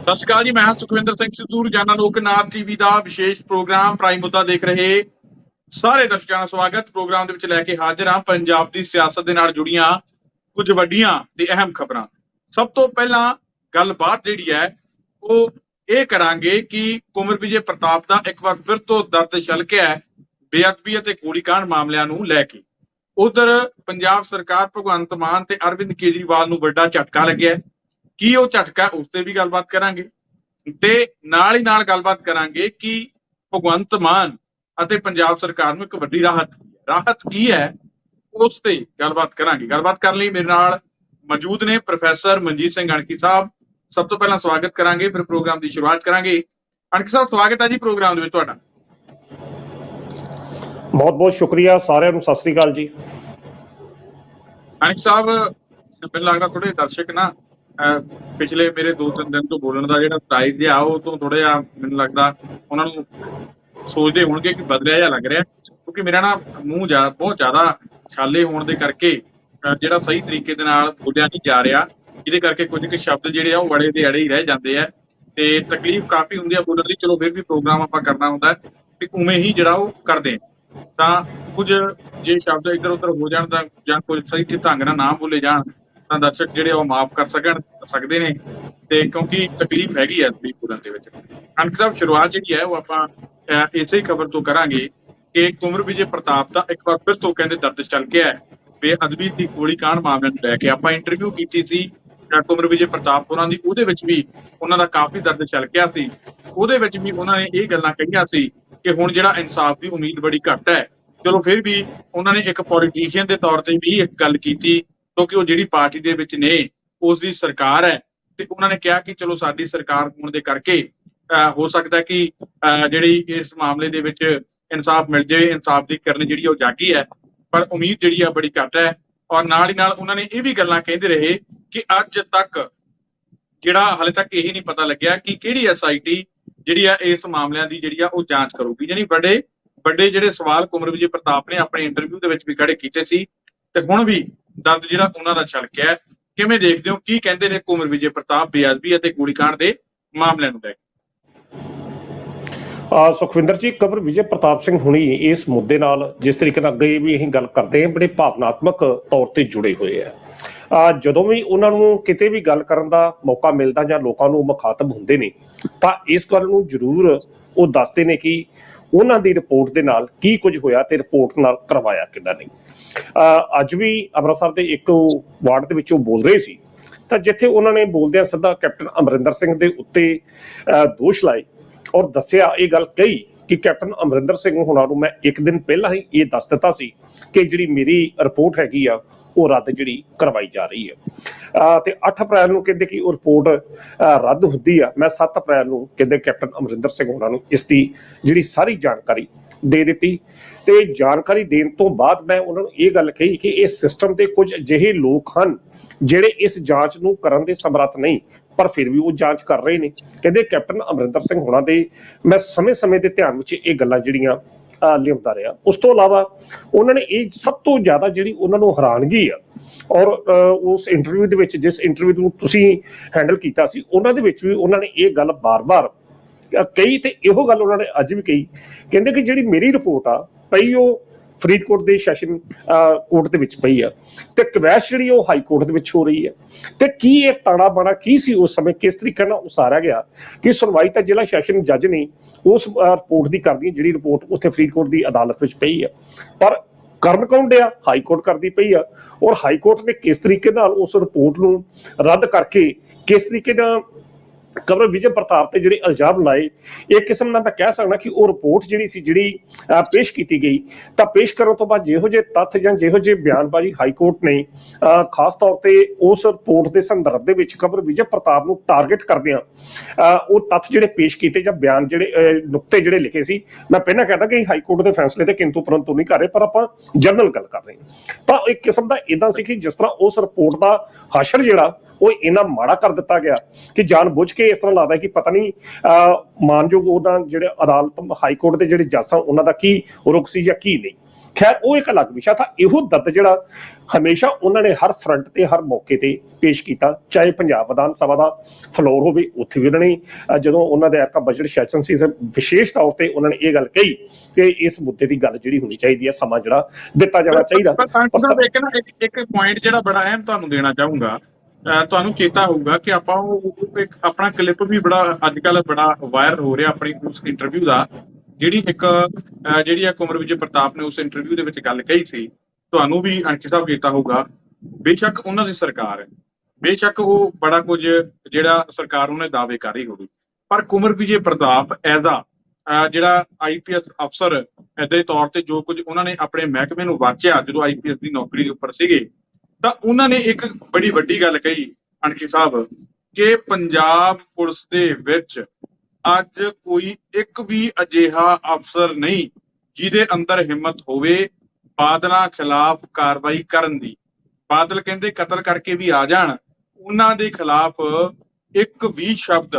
ਸਤਿ ਸ਼੍ਰੀ ਅਕਾਲ ਜੀ। ਮੈਂ ਹਾਂ ਸੁਖਵਿੰਦਰ ਸਿੰਘ ਸਿੱਧੂ। ਰੋਜ਼ਾਨਾ ਲੋਕਨਾਥ ਟੀਵੀ ਦਾ ਵਿਸ਼ੇਸ਼ ਪ੍ਰੋਗਰਾਮ ਪ੍ਰਾਈਮ ਮੁੱਦਾ ਦੇਖ ਰਹੇ ਸਾਰੇ ਦਰਸ਼ਕਾਂ ਦਾ ਸਵਾਗਤ। ਪ੍ਰੋਗਰਾਮ ਦੇ ਵਿੱਚ ਲੈ ਕੇ ਹਾਜ਼ਰ ਹਾਂ ਪੰਜਾਬ ਦੀ ਸਿਆਸਤ ਦੇ ਨਾਲ ਜੁੜੀਆਂ ਕੁਝ ਵੱਡੀਆਂ ਤੇ ਅਹਿਮ ਖਬਰਾਂ। ਸਭ ਤੋਂ ਪਹਿਲਾਂ ਗੱਲਬਾਤ ਜਿਹੜੀ ਹੈ ਉਹ ਇਹ ਕਰਾਂਗੇ ਕਿ ਕੁੰਵਰ ਵਿਜੇ ਪ੍ਰਤਾਪ ਦਾ ਇੱਕ ਵਾਰ ਫਿਰ ਤੋਂ ਦਰਦ ਛਲਕਿਆ ਹੈ ਬੇਅਦਬੀ ਅਤੇ ਗੋਲੀकांड ਮਾਮਲਿਆਂ ਨੂੰ ਲੈ ਕੇ। ਉਧਰ ਪੰਜਾਬ ਸਰਕਾਰ ਭਗਵੰਤ ਮਾਨ ਤੇ ਅਰਵਿੰਦ ਕੇਜਰੀਵਾਲ ਨੂੰ ਵੱਡਾ ਝਟਕਾ ਲੱਗਿਆ। ਕੀ ਉਹ ਝਟਕਾ ਉਸ ਤੇ ਵੀ ਗੱਲਬਾਤ ਕਰਾਂਗੇ ਤੇ ਨਾਲ ਹੀ ਨਾਲ ਗੱਲਬਾਤ ਕਰਾਂਗੇ ਕਿ ਭਗਵੰਤ ਮਾਨ ਅਤੇ ਪੰਜਾਬ ਸਰਕਾਰ ਨੂੰ ਇੱਕ ਵੱਡੀ ਰਾਹਤ ਕੀ ਹੈ ਉਸ ਤੇ ਗੱਲਬਾਤ ਕਰਾਂਗੇ। ਗੱਲਬਾਤ ਕਰਨ ਲਈ ਮੇਰੇ ਨਾਲ ਮੌਜੂਦ ਨੇ ਪ੍ਰੋਫੈਸਰ ਮਨਜੀਤ ਸਿੰਘ ਅਣਖੀ ਸਾਹਿਬ। ਸਭ ਤੋਂ ਪਹਿਲਾਂ ਸਵਾਗਤ ਕਰਾਂਗੇ, ਫਿਰ ਪ੍ਰੋਗਰਾਮ ਦੀ ਸ਼ੁਰੂਆਤ ਕਰਾਂਗੇ। ਅਣਖੀ ਸਾਹਿਬ, ਸਵਾਗਤ ਹੈ ਜੀ ਪ੍ਰੋਗਰਾਮ ਦੇ ਵਿੱਚ ਤੁਹਾਡਾ। ਬਹੁਤ ਬਹੁਤ ਸ਼ੁਕਰੀਆ ਸਾਰਿਆਂ ਨੂੰ। ਸਤਿ ਸ੍ਰੀ ਅਕਾਲ ਜੀ। ਅਣਖੀ ਸਾਹਿਬ, ਮੈਨੂੰ ਲੱਗਦਾ ਥੋੜੇ ਦਰਸ਼ਕ ਨਾ ਪਿਛਲੇ ਮੇਰੇ 2-3 ਦਿਨ ਤੋਂ ਬੋਲਣ ਦਾ ਜਿਹੜਾ ਸਟਾਈਲ ਜਿਹਾ ਉਹ ਤੋਂ ਥੋੜਾ ਜਿਹਾ ਮੈਨੂੰ ਲੱਗਦਾ ਉਹਨਾਂ ਨੂੰ ਸੋਚਦੇ ਹੋਣਗੇ ਕਿ ਬਦਲਿਆ ਜਿਹਾ ਲੱਗ ਰਿਹਾ, ਕਿਉਂਕਿ ਮੇਰਾ ਨਾ ਮੂੰਹ ਬਹੁਤ ਜ਼ਿਆਦਾ ਛਾਲੇ ਹੋਣ ਦੇ ਕਰਕੇ ਜਿਹੜਾ ਸਹੀ ਤਰੀਕੇ ਦੇ ਨਾਲ ਬੋਲਿਆ ਨਹੀਂ ਜਾ ਰਿਹਾ, ਜਿਹਦੇ ਕਰਕੇ ਕੁਝ ਕੁ ਸ਼ਬਦ ਜਿਹੜੇ ਆ ਉਹ ਬੜੇ ਦੇ ਅੜੇ ਹੀ ਰਹਿ ਜਾਂਦੇ ਆ ਤੇ ਤਕਲੀਫ ਕਾਫੀ ਹੁੰਦੀ ਆ ਬੋਲਣ ਦੀ। ਚਲੋ ਫਿਰ ਵੀ ਪ੍ਰੋਗਰਾਮ ਆਪਾਂ ਕਰਨਾ ਹੁੰਦਾ ਤੇ ਉਵੇਂ ਹੀ ਜਿਹੜਾ ਉਹ ਕਰਦੇ ਤਾਂ ਕੁਝ ਜੇ ਸ਼ਬਦ ਇੱਧਰ ਉੱਧਰ ਹੋ ਜਾਣ ਤਾਂ ਜਾਂ ਕੁਝ ਸਹੀ ਢੰਗ ਨਾਲ ਨਾ ਬੋਲੇ ਜਾਣ ਤਾਂ ਦਰਸ਼ਕ ਜਿਹੜੇ ਉਹ ਮਾਫ ਕਰ ਸਕਦੇ ਨੇ ਤੇ ਕਿਉਂਕਿ ਤਕਲੀਫ ਹੈਗੀ ਹੈ ਬੋਲਣ ਦੇ ਵਿੱਚ। ਅਣਖ ਸਾਹਿਬ, ਸ਼ੁਰੂਆਤ ਜਿਹੜੀ ਹੈ ਉਹ ਆਪਾਂ ਇਸੇ ਖਬਰ ਤੋਂ ਕਰਾਂਗੇ ਕਿ ਕੁੰਵਰ ਵਿਜੇ ਪ੍ਰਤਾਪ ਦਾ ਇੱਕ ਵਾਰ ਫਿਰ ਤੋਂ ਕਹਿੰਦੇ ਦਰਦ ਛਲਕਿਆ ਹੈ ਬੇਅਦਬੀ ਦੀ ਗੋਲੀकांड ਮਾਮਲੇ ਨੂੰ ਲੈ ਕੇ। ਆਪਾਂ ਇੰਟਰਵਿਊ ਕੀਤੀ ਸੀ ਕੁੰਵਰ ਵਿਜੇ ਪ੍ਰਤਾਪ ਹੋਰਾਂ ਦੀ, ਉਹਦੇ ਵਿੱਚ ਵੀ ਉਹਨਾਂ ਦਾ ਕਾਫੀ ਦਰਦ ਛਲਕਿਆ ਸੀ। ਉਹਦੇ ਵਿੱਚ ਵੀ ਉਹਨਾਂ ਨੇ ਇਹ ਗੱਲਾਂ ਕਹੀਆਂ ਸੀ ਕਿ ਹੁਣ ਜਿਹੜਾ ਇਨਸਾਫ ਦੀ ਉਮੀਦ ਬੜੀ ਘੱਟ ਹੈ। ਚਲੋ ਫਿਰ ਵੀ ਉਹਨਾਂ ਨੇ ਇੱਕ ਪੋਲੀਟੀਸ਼ੀਅਨ ਦੇ ਤੌਰ ਤੇ ਵੀ ਇੱਕ ਗੱਲ ਕੀਤੀ, ਕਿਉਂਕਿ ਉਹ ਜਿਹੜੀ ਪਾਰਟੀ ਦੇ ਵਿੱਚ ਨੇ ਉਸ ਦੀ ਸਰਕਾਰ ਹੈ ਤੇ ਉਹਨਾਂ ਨੇ ਕਿਹਾ ਕਿ ਚਲੋ ਸਾਡੀ ਸਰਕਾਰ ਹੋਣ ਦੇ ਕਰਕੇ ਹੋ ਸਕਦਾ ਕਿ ਜਿਹੜੀ ਇਸ ਮਾਮਲੇ ਦੇ ਵਿੱਚ ਇਨਸਾਫ ਮਿਲ ਜਾਵੇ। ਇਨਸਾਫ ਦੀ ਕਰਨ ਜਿਹੜੀ ਉਹ ਜਾਗੀ ਹੈ, ਪਰ ਉਮੀਦ ਜਿਹੜੀ ਆ ਬੜੀ ਘੱਟ ਹੈ। ਔਰ ਨਾਲ ਹੀ ਨਾਲ ਉਹਨਾਂ ਨੇ ਇਹ ਵੀ ਗੱਲਾਂ ਕਹਿੰਦੇ ਰਹੇ ਕਿ ਅੱਜ ਤੱਕ ਜਿਹੜਾ ਹਾਲੇ ਤੱਕ ਇਹ ਨਹੀਂ ਪਤਾ ਲੱਗਿਆ ਕਿ ਕਿਹੜੀ SIT ਜਿਹੜੀ ਆ ਇਸ ਮਾਮਲਿਆਂ ਦੀ ਜਿਹੜੀ ਆ ਉਹ ਜਾਂਚ ਕਰੂਗੀ। ਯਾਨੀ ਵੱਡੇ ਜਿਹੜੇ ਸਵਾਲ ਕੁੰਵਰ ਵਿਜੇ ਪ੍ਰਤਾਪ ਨੇ ਆਪਣੇ ਇੰਟਰਵਿਊ ਦੇ ਵਿੱਚ ਵੀ ਖੜੇ ਕੀਤੇ ਸੀ ਤੇ ਹੁਣ ਵੀ ਦਰਦ ਜਿਹੜਾ ਉਹਨਾਂ ਦਾ ਛਲਕਿਆ ਹੈ। ਕਿਵੇਂ ਦੇਖਦੇ ਹੋ, ਕੀ ਕਹਿੰਦੇ ਨੇ ਕੁੰਵਰ ਵਿਜੇ ਪ੍ਰਤਾਪ ਬੇਅਦਬੀ ਅਤੇ ਗੋਲੀकांड ਦੇ ਮਾਮਲਿਆਂ ਨੂੰ ਲੈ ਕੇ? ਸੁਖਵਿੰਦਰ ਜੀ, ਕੁੰਵਰ ਵਿਜੇ ਪ੍ਰਤਾਪ ਸਿੰਘ ਹੁਣੀ ਇਸ ਮੁੱਦੇ ਨਾਲ ਜਿਸ ਤਰੀਕੇ ਨਾਲ ਅੱਗੇ ਵੀ ਅਸੀਂ ਗੱਲ ਕਰਦੇ ਹਾਂ ਬੜੇ ਭਾਵਨਾਤਮਕ ਤੌਰ ਤੇ ਜੁੜੇ ਹੋਏ ਆ। ਜਦੋਂ ਵੀ ਉਹਨਾਂ ਨੂੰ ਕਿਤੇ ਵੀ ਗੱਲ ਕਰਨ ਦਾ ਮੌਕਾ ਮਿਲਦਾ ਜਾਂ ਲੋਕਾਂ ਨੂੰ ਮੁਖਾਤਬ ਹੁੰਦੇ ਨੇ ਤਾਂ ਇਸ ਗੱਲ ਨੂੰ ਜ਼ਰੂਰ ਉਹ ਦੱਸਦੇ ਨੇ ਕਿ ਉਹਨਾਂ ਦੀ ਰਿਪੋਰਟ ਦੇ ਨਾਲ ਕੀ ਕੁਝ ਹੋਇਆ ਤੇ ਰਿਪੋਰਟ ਨਾਲ ਕਰਵਾਇਆ ਕਿੱਦਾਂ ਨਹੀਂ। ਅੱਜ ਵੀ ਅੰਮ੍ਰਿਤਸਰ ਦੇ ਇੱਕ ਵਾਰਡ ਦੇ ਵਿੱਚ ਉਹ ਬੋਲ ਰਹੇ ਸੀ ਤਾਂ ਜਿੱਥੇ ਉਹਨਾਂ ਨੇ ਬੋਲਦਿਆਂ ਸਿੱਧਾ ਕੈਪਟਨ ਅਮਰਿੰਦਰ ਸਿੰਘ ਦੇ ਉੱਤੇ ਦੋਸ਼ ਲਾਏ ਔਰ ਦੱਸਿਆ, ਇਹ ਗੱਲ ਕਹੀ ਕਿ ਕੈਪਟਨ ਅਮਰਿੰਦਰ ਸਿੰਘ ਹੋਣਾ ਨੂੰ ਮੈਂ ਇੱਕ ਦਿਨ ਪਹਿਲਾਂ ਹੀ ਇਹ ਦੱਸ ਦਿੱਤਾ ਸੀ ਕਿ ਜਿਹੜੀ ਮੇਰੀ ਰਿਪੋਰਟ ਹੈਗੀ ਆ ਉਹ ਰੱਦ ਜਿਹੜੀ ਕਰਵਾਈ ਜਾ ਰਹੀ ਹੈ ਤੇ 8 ਅਪ੍ਰੈਲ ਨੂੰ ਕਹਿੰਦੇ ਕਿ ਉਹ ਰਿਪੋਰਟ ਰੱਦ ਹੁੰਦੀ ਆ। ਮੈਂ 7 ਅਪ੍ਰੈਲ ਨੂੰ ਕਹਿੰਦੇ ਕੈਪਟਨ ਅਮਰਿੰਦਰ ਸਿੰਘ ਹੋਣਾ ਨੂੰ ਇਸ ਦੀ ਜਿਹੜੀ ਸਾਰੀ ਜਾਣਕਾਰੀ ਦੇ ਦਿੱਤੀ ਤੇ ਜਾਣਕਾਰੀ ਦੇਣ ਤੋਂ ਬਾਅਦ ਮੈਂ ਉਹਨਾਂ ਨੂੰ ਇਹ ਗੱਲ ਕਹੀ ਕਿ ਇਸ ਸਿਸਟਮ ਦੇ ਕੁਝ ਅਜਿਹੇ ਲੋਕ ਹਨ ਜਿਹੜੇ ਇਸ ਜਾਂਚ ਨੂੰ ਕਰਨ ਦੇ ਸਮਰੱਥ ਨਹੀਂ, ਪਰ ਫਿਰ ਵੀ ਉਹ ਜਾਂਚ ਕਰ ਰਹੇ ਨੇ। ਕਹਿੰਦੇ ਕੈਪਟਨ ਅਮਰਿੰਦਰ ਸਿੰਘ ਹੋਣਾ ਦੇ ਮੈਂ ਸਮੇਂ-ਸਮੇਂ ਦੇ ਧਿਆਨ ਵਿੱਚ ਇਹ ਗੱਲਾਂ ਜਿਹੜੀਆਂ ਲਿਆਉਂਦਾ ਰਿਹਾ। ਉਸ ਤੋਂ ਇਲਾਵਾ ਉਹਨਾਂ ਨੇ ਇਹ ਸਭ ਤੋਂ ਜ਼ਿਆਦਾ ਜਿਹੜੀ ਉਹਨਾਂ ਨੂੰ ਹੈਰਾਨਗੀ ਆ ਔਰ ਉਸ ਇੰਟਰਵਿਊ ਦੇ ਵਿੱਚ, ਜਿਸ ਇੰਟਰਵਿਊ ਨੂੰ ਤੁਸੀਂ ਹੈਂਡਲ ਕੀਤਾ ਸੀ, ਉਹਨਾਂ ਦੇ ਵਿੱਚ ਵੀ ਉਹਨਾਂ ਨੇ ਇਹ ਗੱਲ ਬਾਰ-ਬਾਰ ਕਹੀ ਤੇ ਇਹੋ ਗੱਲ ਉਹਨਾਂ ਨੇ ਅੱਜ ਵੀ ਕਹੀ। ਕਹਿੰਦੇ ਕਿ ਜਿਹੜੀ ਮੇਰੀ ਰਿਪੋਰਟ ਆ ਪਈ ਉਹ ਫਰੀਦਕੋਟ ਦੇ ਸੈਸ਼ਨ ਕੋਰਟ ਦੇ ਵਿੱਚ ਪਈ ਆ ਤੇ ਕਵੈਸ਼ ਜਿਹੜੀ ਉਹ ਹਾਈ ਕੋਰਟ ਦੇ ਵਿੱਚ ਹੋ ਰਹੀ ਹੈ ਤੇ ਕੀ ਇਹ ਤਾੜਾ ਬਾੜਾ ਕੀ ਸੀ ਉਸ ਸਮੇਂ, ਕਿਸ ਤਰੀਕੇ ਨਾਲ ਉਸਾਰਿਆ ਗਿਆ ਕਿ ਸੁਣਵਾਈ ਤਾਂ ਜ਼ਿਲ੍ਹਾ ਸੈਸ਼ਨ ਜੱਜ ਨੇ ਉਸ ਰਿਪੋਰਟ ਦੀ ਕਰਦੀ, ਜਿਹੜੀ ਰਿਪੋਰਟ ਉੱਥੇ ਫਰੀਦਕੋਟ ਦੀ ਅਦਾਲਤ ਵਿੱਚ ਪਈ ਆ, ਪਰ ਕਰਨ ਕੌਣ ਡਿਆ? ਹਾਈ ਕੋਰਟ ਕਰਦੀ ਪਈ ਆ। ਔਰ ਹਾਈ ਕੋਰਟ ਨੇ ਕਿਸ ਤਰੀਕੇ ਨਾਲ ਉਸ ਰਿਪੋਰਟ ਨੂੰ ਰੱਦ ਕਰਕੇ ਕਿਸ ਤਰੀਕੇ ਨਾਲ ਕੁੰਵਰ ਵਿਜੇ ਪ੍ਰਤਾਪ ਤੇ ਜਿਹੜੇ ਇਲਜ਼ਾਮ ਲਾਏ, ਇੱਕ ਕਿਸਮ ਨਾਲ ਮੈਂ ਕਹਿ ਸਕਦਾ ਕਿ ਉਹ ਰਿਪੋਰਟ ਜਿਹੜੀ ਸੀ ਜਿਹੜੀ ਪੇਸ਼ ਕੀਤੀ ਗਈ ਤਾਂ ਪੇਸ਼ ਕਰਨ ਤੋਂ ਬਾਅਦ ਜਿਹੋ ਜਿਹੇ ਤੱਥ ਜਾਂ ਜਿਹੋ ਜਿਹੇ ਬਿਆਨਬਾਜ਼ੀ ਹਾਈ ਕੋਰਟ ਨੇ ਖਾਸ ਤੌਰ ਤੇ ਉਸ ਰਿਪੋਰਟ ਦੇ ਸੰਦਰਭ ਦੇ ਵਿੱਚ ਕੁੰਵਰ ਵਿਜੇ ਪ੍ਰਤਾਪ ਨੂੰ ਟਾਰਗੇਟ ਕਰਦਿਆਂ ਉਹ ਤੱਥ ਜਿਹੜੇ ਪੇਸ਼ ਕੀਤੇ ਜਾਂ ਬਿਆਨ ਜਿਹੜੇ ਨੁਕਤੇ ਜਿਹੜੇ ਲਿਖੇ ਸੀ, ਮੈਂ ਪਹਿਲਾਂ ਕਹਿੰਦਾ ਕਿ ਹਾਈ ਕੋਰਟ ਦੇ ਫੈਸਲੇ ਤੇ ਕਿੰਤੂ ਪਰੰਤੂ ਨਹੀਂ ਕਰ ਰਹੇ, ਪਰ ਆਪਾਂ ਜਨਰਲ ਗੱਲ ਕਰ ਰਹੇ ਹਾਂ। ਤਾਂ ਇੱਕ ਕਿਸਮ ਦਾ ਇਦਾਂ ਸੀ ਕਿ ਜਿਸ ਤਰ੍ਹਾਂ ਉਸ ਰਿਪੋਰਟ ਦਾ ਹਾਸ਼ਰ ਜਿਹੜਾ ਉਹ ਇੰਨਾ ਮਾੜਾ ਕਰ ਦਿੱਤਾ ਗਿਆ ਕਿ ਜਾਣ ਬੁੱਝ ਕੇ ਇਸ ਤਰ੍ਹਾਂ ਲੱਗਦਾ ਕਿ ਪਤਾ ਨਹੀਂ ਮਾਨਯੋਗ ਉਹਨਾਂ ਜਿਹੜੇ ਅਦਾਲਤ ਹਾਈ ਕੋਰਟ ਦੇ ਜਿਹੜੇ ਜੱਜ ਸਨ ਉਹਨਾਂ ਦਾ ਕੀ ਰੁਖ ਸੀ ਜਾਂ ਕੀ ਨਹੀਂ। ਖੈਰ ਉਹ ਇੱਕ ਅਲੱਗ ਵਿਸ਼ਾ ਥਾ। ਇਹੋ ਦਰਦ ਜਿਹੜਾ ਹਮੇਸ਼ਾ ਉਹਨਾਂ ਨੇ ਹਰ ਫਰੰਟ ਤੇ ਹਰ ਮੌਕੇ ਤੇ ਪੇਸ਼ ਕੀਤਾ, ਚਾਹੇ ਪੰਜਾਬ ਵਿਧਾਨ ਸਭਾ ਦਾ ਫਲੋਰ ਹੋਵੇ, ਉੱਥੇ ਵੀ ਉਹਨਾਂ ਨੇ ਜਦੋਂ ਉਹਨਾਂ ਦੇ ਐਰਕਾ ਬਜਟ ਸੈਸ਼ਨ ਸੀ ਵਿਸ਼ੇਸ਼ ਤੌਰ ਤੇ ਉਹਨਾਂ ਨੇ ਇਹ ਗੱਲ ਕਹੀ ਕਿ ਇਸ ਮੁੱਦੇ ਦੀ ਗੱਲ ਜਿਹੜੀ ਹੋਣੀ ਚਾਹੀਦੀ ਹੈ, ਸਮਾਂ ਜਿਹੜਾ ਦਿੱਤਾ ਜਾਣਾ ਚਾਹੀਦਾ। ਇੱਕ ਪੁਆਇੰਟ ਜਿਹੜਾ ਬੜਾ ਅਹਿਮ ਤੁਹਾਨੂੰ ਦੇਣਾ ਚਾਹੂੰਗਾ, ਤੁਹਾਨੂੰ ਚੇਤਾ ਹੋਊਗਾ ਕਿ ਆਪਾਂ ਇੱਕ ਆਪਣਾ ਕਲਿੱਪ ਵੀ ਬੜਾ ਅੱਜ ਕੱਲ ਬੜਾ ਵਾਇਰਲ ਹੋ ਰਿਹਾ ਆਪਣੀ ਉਸ ਇੰਟਰਵਿਊ ਦਾ, ਜਿਹੜੀ ਕੁਮਰ ਵਿਜੇ ਪ੍ਰਤਾਪ ਨੇ ਉਸ ਇੰਟਰਵਿਊ ਦੇ ਵਿੱਚ ਗੱਲ ਕਹੀ ਸੀ, ਤੁਹਾਨੂੰ ਵੀ ਅੰਕਿਤ ਸਾਹਿਬ ਚੇਤਾ ਹੋਊਗਾ। ਬੇਸ਼ੱਕ ਉਹਨਾਂ ਦੀ ਸਰਕਾਰ ਹੈ, ਬੇਸ਼ੱਕ ਉਹ ਬੜਾ ਕੁਝ ਜਿਹੜਾ ਸਰਕਾਰ ਉਹਨੇ ਦਾਅਵੇ ਕਰ ਰਹੀ ਹੋਵੇ, ਪਰ ਕੁਮਰ ਵਿਜੇ ਪ੍ਰਤਾਪ ਐਜ਼ ਆ ਜਿਹੜਾ IPS ਅਫਸਰ ਦੇ ਤੌਰ ਤੇ ਜੋ ਕੁਝ ਉਹਨਾਂ ਨੇ ਆਪਣੇ ਮਹਿਕਮੇ ਨੂੰ ਵਾਚਿਆ ਜਦੋਂ IPS ਦੀ ਨੌਕਰੀ ਦੇ ਉੱਪਰ ਸੀਗੇ, ਤਾਂ ਉਹਨਾਂ ਨੇ ਇੱਕ ਬੜੀ ਵੱਡੀ ਗੱਲ ਕਹੀ ਅੰਕਿਤ ਸਾਹਿਬ ਕਿ ਪੰਜਾਬ ਪੁਲਿਸ ਦੇ ਵਿੱਚ ਅੱਜ ਕੋਈ ਇੱਕ ਵੀ ਅਜਿਹਾ ਅਫਸਰ ਨਹੀਂ ਜਿਹਦੇ ਅੰਦਰ ਹਿੰਮਤ ਹੋਵੇ ਬਾਦਲਾਂ ਖਿਲਾਫ ਕਾਰਵਾਈ ਕਰਨ ਦੀ। ਬਾਦਲ ਕਹਿੰਦੇ ਕਤਲ ਕਰਕੇ ਵੀ ਆ ਜਾਣ, ਉਹਨਾਂ ਦੇ ਖਿਲਾਫ ਇੱਕ ਵੀ ਸ਼ਬਦ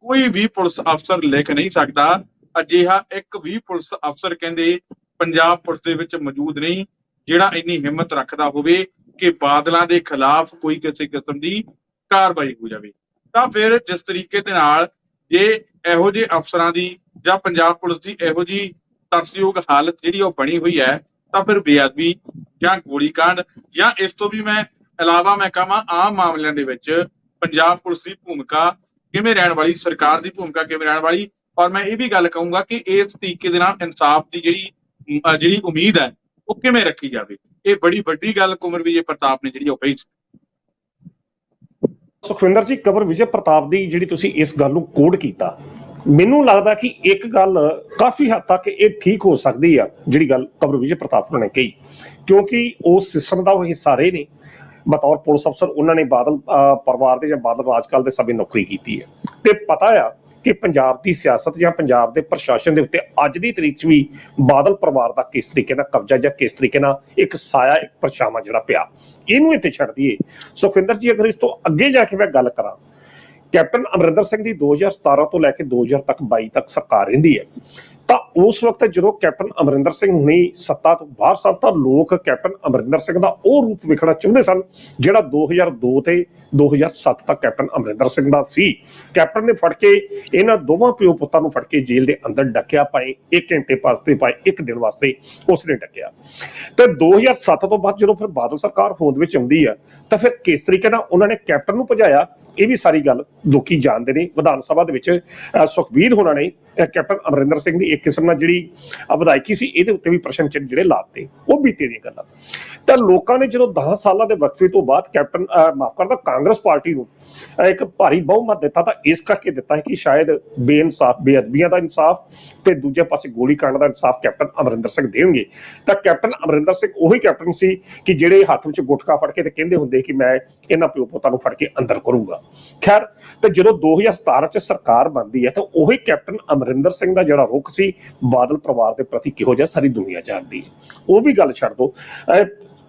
ਕੋਈ ਵੀ ਪੁਲਿਸ ਅਫਸਰ ਲਿਖ ਨਹੀਂ ਸਕਦਾ। ਅਜਿਹਾ ਇੱਕ ਵੀ ਪੁਲਿਸ ਅਫਸਰ ਕਹਿੰਦੇ ਪੰਜਾਬ ਪੁਲਿਸ ਦੇ ਵਿੱਚ ਮੌਜੂਦ ਨਹੀਂ ਜਿਹੜਾ ਇੰਨੀ ਹਿੰਮਤ ਰੱਖਦਾ ਹੋਵੇ ਕਿ ਬਾਦਲਾਂ ਦੇ ਖਿਲਾਫ ਕੋਈ ਕਿਸੇ ਕਿਸਮ ਦੀ ਕਾਰਵਾਈ ਹੋ ਜਾਵੇ। ਤਾਂ ਫਿਰ ਜਿਸ ਤਰੀਕੇ ਦੇ ਨਾਲ ਜੇ ਇਹੋ ਜਿਹੇ ਅਫਸਰਾਂ ਦੀ ਜਾਂ ਪੰਜਾਬ ਪੁਲਿਸ ਦੀ ਇਹੋ ਜਿਹੀ ਤਰਸਯੋਗ ਹਾਲਤ ਜਿਹੜੀ ਉਹ ਬਣੀ ਹੋਈ ਹੈ, ਤਾਂ ਫਿਰ ਬੇਅਦਬੀ ਜਾਂ ਗੋਲੀकांड ਜਾਂ ਇਸ ਤੋਂ ਵੀ ਇਲਾਵਾ ਮੈਂ ਕਹਾਂ ਆਮ ਮਾਮਲਿਆਂ ਦੇ ਵਿੱਚ ਪੰਜਾਬ ਪੁਲਿਸ ਦੀ ਭੂਮਿਕਾ ਕਿਵੇਂ ਰਹਿਣ ਵਾਲੀ, ਸਰਕਾਰ ਦੀ ਭੂਮਿਕਾ ਕਿਵੇਂ ਰਹਿਣ ਵਾਲੀ। ਔਰ ਮੈਂ ਇਹ ਵੀ ਗੱਲ ਕਹੂੰਗਾ ਕਿ ਇਸ ਤਰੀਕੇ ਦੇ ਨਾਲ ਇਨਸਾਫ ਦੀ ਜਿਹੜੀ ਉਮੀਦ ਹੈ ਉਹ ਕਿਵੇਂ ਰੱਖੀ ਜਾਵੇ। ਇਹ ਬੜੀ ਵੱਡੀ ਗੱਲ ਕੁਮਰ ਵਿਜੇ ਪ੍ਰਤਾਪ ਨੇ ਜਿਹੜੀ ਉਹ ਕਹੀ ਸੀ। ਸੁਖਵਿੰਦਰ ਜੀ, ਕੁਮਰ ਵਿਜੇ ਪ੍ਰਤਾਪ ਦੀ ਜਿਹੜੀ ਤੁਸੀਂ ਇਸ ਗੱਲ ਨੂੰ ਕੋਡ ਕੀਤਾ, ਮੈਨੂੰ ਲੱਗਦਾ ਕਿ ਇੱਕ ਗੱਲ ਕਾਫੀ ਹੱਦ ਤੱਕ ਇਹ ਠੀਕ ਹੋ ਸਕਦੀ ਆ ਜਿਹੜੀ ਗੱਲ ਕੁਮਰ ਵਿਜੇ ਪ੍ਰਤਾਪ ਨੇ ਕਹੀ, ਕਿਉਂਕਿ ਉਸ ਸਿਸਟਮ ਦਾ ਉਹ ਹਿੱਸਾ ਰਹੇ ਨੇ। ਬਤੌਰ ਪੁਲਿਸ ਅਫਸਰ ਉਹਨਾਂ ਨੇ ਬਾਦਲ ਪਰਿਵਾਰ ਦੇ ਜਾਂ ਬਾਦਲ ਰਾਜਕਾਲ ਦੇ ਸਮੇਂ ਨੌਕਰੀ ਕੀਤੀ ਹੈ ਤੇ ਪਤਾ ਆ ਕਿ ਪੰਜਾਬ ਦੀ ਸਿਆਸਤ ਜਾਂ ਪੰਜਾਬ ਦੇ ਪ੍ਰਸ਼ਾਸਨ ਦੇ ਉੱਤੇ ਅੱਜ ਦੀ ਤਰੀਕ 'ਚ ਵੀ ਬਾਦਲ ਪਰਿਵਾਰ ਦਾ ਕਿਸ ਤਰੀਕੇ ਨਾਲ ਕਬਜ਼ਾ ਜਾਂ ਕਿਸ ਤਰੀਕੇ ਨਾਲ ਇੱਕ ਸਾਇਆ, ਇੱਕ ਪਰਛਾਵਾਂ ਜਿਹੜਾ ਪਿਆ, ਇਹਨੂੰ ਇੱਥੇ ਛੱਡ ਦਈਏ। ਸੁਖਵਿੰਦਰ ਜੀ, ਅਗਰ ਇਸ ਤੋਂ ਅੱਗੇ ਜਾ ਕੇ ਮੈਂ ਗੱਲ ਕਰਾਂ, ਕੈਪਟਨ ਅਮਰਿੰਦਰ ਸਿੰਘ ਦੀ 2017 ਤੋਂ ਲੈ ਕੇ 2022 ਤੱਕ ਸਰਕਾਰ ਰਹਿੰਦੀ ਹੈ, ਤਾਂ ਉਸ ਵਕਤ ਜਦੋਂ ਕੈਪਟਨ ਅਮਰਿੰਦਰ ਸਿੰਘ ਹੁਣੀ ਸੱਤਾ ਤੋਂ ਬਾਹਰ ਸਨ ਤਾਂ ਲੋਕ ਕੈਪਟਨ ਅਮਰਿੰਦਰ ਸਿੰਘ ਦਾ ਉਹ ਰੂਪ ਵੇਖਣਾ ਚਾਹੁੰਦੇ ਸਨ ਜਿਹੜਾ 2002 ਤੇ 2007 ਤੱਕ ਕੈਪਟਨ ਅਮਰਿੰਦਰ ਸਿੰਘ ਦਾ ਸੀ। ਕੈਪਟਨ ਨੇ ਫੜ ਕੇ ਇਹਨਾਂ ਦੋਵਾਂ ਪਿਓ ਪੁੱਤਾਂ ਨੂੰ ਫੜ ਕੇ ਜੇਲ੍ਹ ਦੇ ਅੰਦਰ ਡੱਕਿਆ, ਭਾਵੇਂ 1 ਘੰਟੇ ਵਾਸਤੇ, ਭਾਵੇਂ 1 ਦਿਨ ਵਾਸਤੇ ਉਸਨੇ ਡੱਕਿਆ। ਤੇ 2007 ਤੋਂ ਬਾਅਦ ਜਦੋਂ ਫਿਰ ਬਾਦਲ ਸਰਕਾਰ ਹੋਂਦ ਵਿੱਚ ਆਉਂਦੀ ਹੈ ਤਾਂ ਫਿਰ ਕਿਸ ਤਰੀਕੇ ਨਾਲ ਉਹਨਾਂ ਨੇ ਕੈਪਟਨ ਨੂੰ ਭਜਾਇਆ, ਇਹ ਵੀ ਸਾਰੀ ਗੱਲ ਲੋਕੀ ਜਾਣਦੇ ਨੇ। ਵਿਧਾਨ ਸਭਾ ਦੇ ਵਿੱਚ ਸੁਖਬੀਰ ਹੋਣਾ ਨੇ ਕੈਪਟਨ ਅਮਰਿੰਦਰ ਸਿੰਘ ਦੀ ਇੱਕ ਕਿਸਮ ਨਾਲ ਜਿਹੜੀ ਵਿਧਾਇਕੀ ਸੀ ਇਹਦੇ ਉੱਤੇ ਵੀ ਪ੍ਰਸ਼ਨ ਚਿੰਨ੍ਹ ਜਿਹੜੇ ਲਾਤੇ, ਉਹ ਬੀਤੇ ਦੀਆਂ ਗੱਲਾਂ। ਤਾਂ ਲੋਕਾਂ ਨੇ ਜਦੋਂ 10 ਸਾਲਾਂ ਦੇ ਵਕਫੇ ਤੋਂ ਬਾਅਦ ਕੈਪਟਨ ਮਾਫ ਕਰਦਾ ਕਾਂਗਰਸ ਪਾਰਟੀ ਨੂੰ ਇੱਕ ਭਾਰੀ ਬਹੁਮਤ ਦਿੱਤਾ, ਤਾਂ ਇਸ ਕਰਕੇ ਦਿੱਤਾ ਹੈ ਕਿ ਸ਼ਾਇਦ ਬੇਇਨਸਾਫ ਬੇਅਦਬੀਆਂ ਦਾ ਇਨਸਾਫ ਤੇ ਦੂਜੇ ਪਾਸੇ ਗੋਲੀकांड ਦਾ ਇਨਸਾਫ ਕੈਪਟਨ ਅਮਰਿੰਦਰ ਸਿੰਘ ਦੇਣਗੇ। ਤਾਂ ਕੈਪਟਨ ਅਮਰਿੰਦਰ ਸਿੰਘ ਉਹੀ ਕੈਪਟਨ ਸੀ ਕਿ ਜਿਹੜੇ ਹੱਥ ਵਿੱਚ ਗੁਟਕਾ ਫੜ ਕੇ ਤੇ ਕਹਿੰਦੇ ਹੁੰਦੇ ਕਿ ਮੈਂ ਇਹਨਾਂ ਪਿਓ ਪੁੱਤਾਂ ਨੂੰ ਫੜ ਕੇ ਅੰਦਰ ਕਰੂੰਗਾ। ਖੈਰ, ਤੇ ਜਦੋਂ 2017 ਚ ਸਰਕਾਰ ਬਣਦੀ ਹੈ ਤਾਂ ਉਹੀ ਕੈਪਟਨ ਅਮਰਿੰਦਰ ਸਿੰਘ ਦਾ ਜਿਹੜਾ ਰੁਖ ਸੀ ਬਾਦਲ ਪਰਿਵਾਰ ਦੇ ਪ੍ਰਤੀ ਕਿਹੋ ਜਿਹਾ ਸਾਰੀ ਦੁਨੀਆ ਜਾਣਦੀ ਹੈ। ਉਹ ਵੀ ਗੱਲ ਛੱਡ ਦੋ,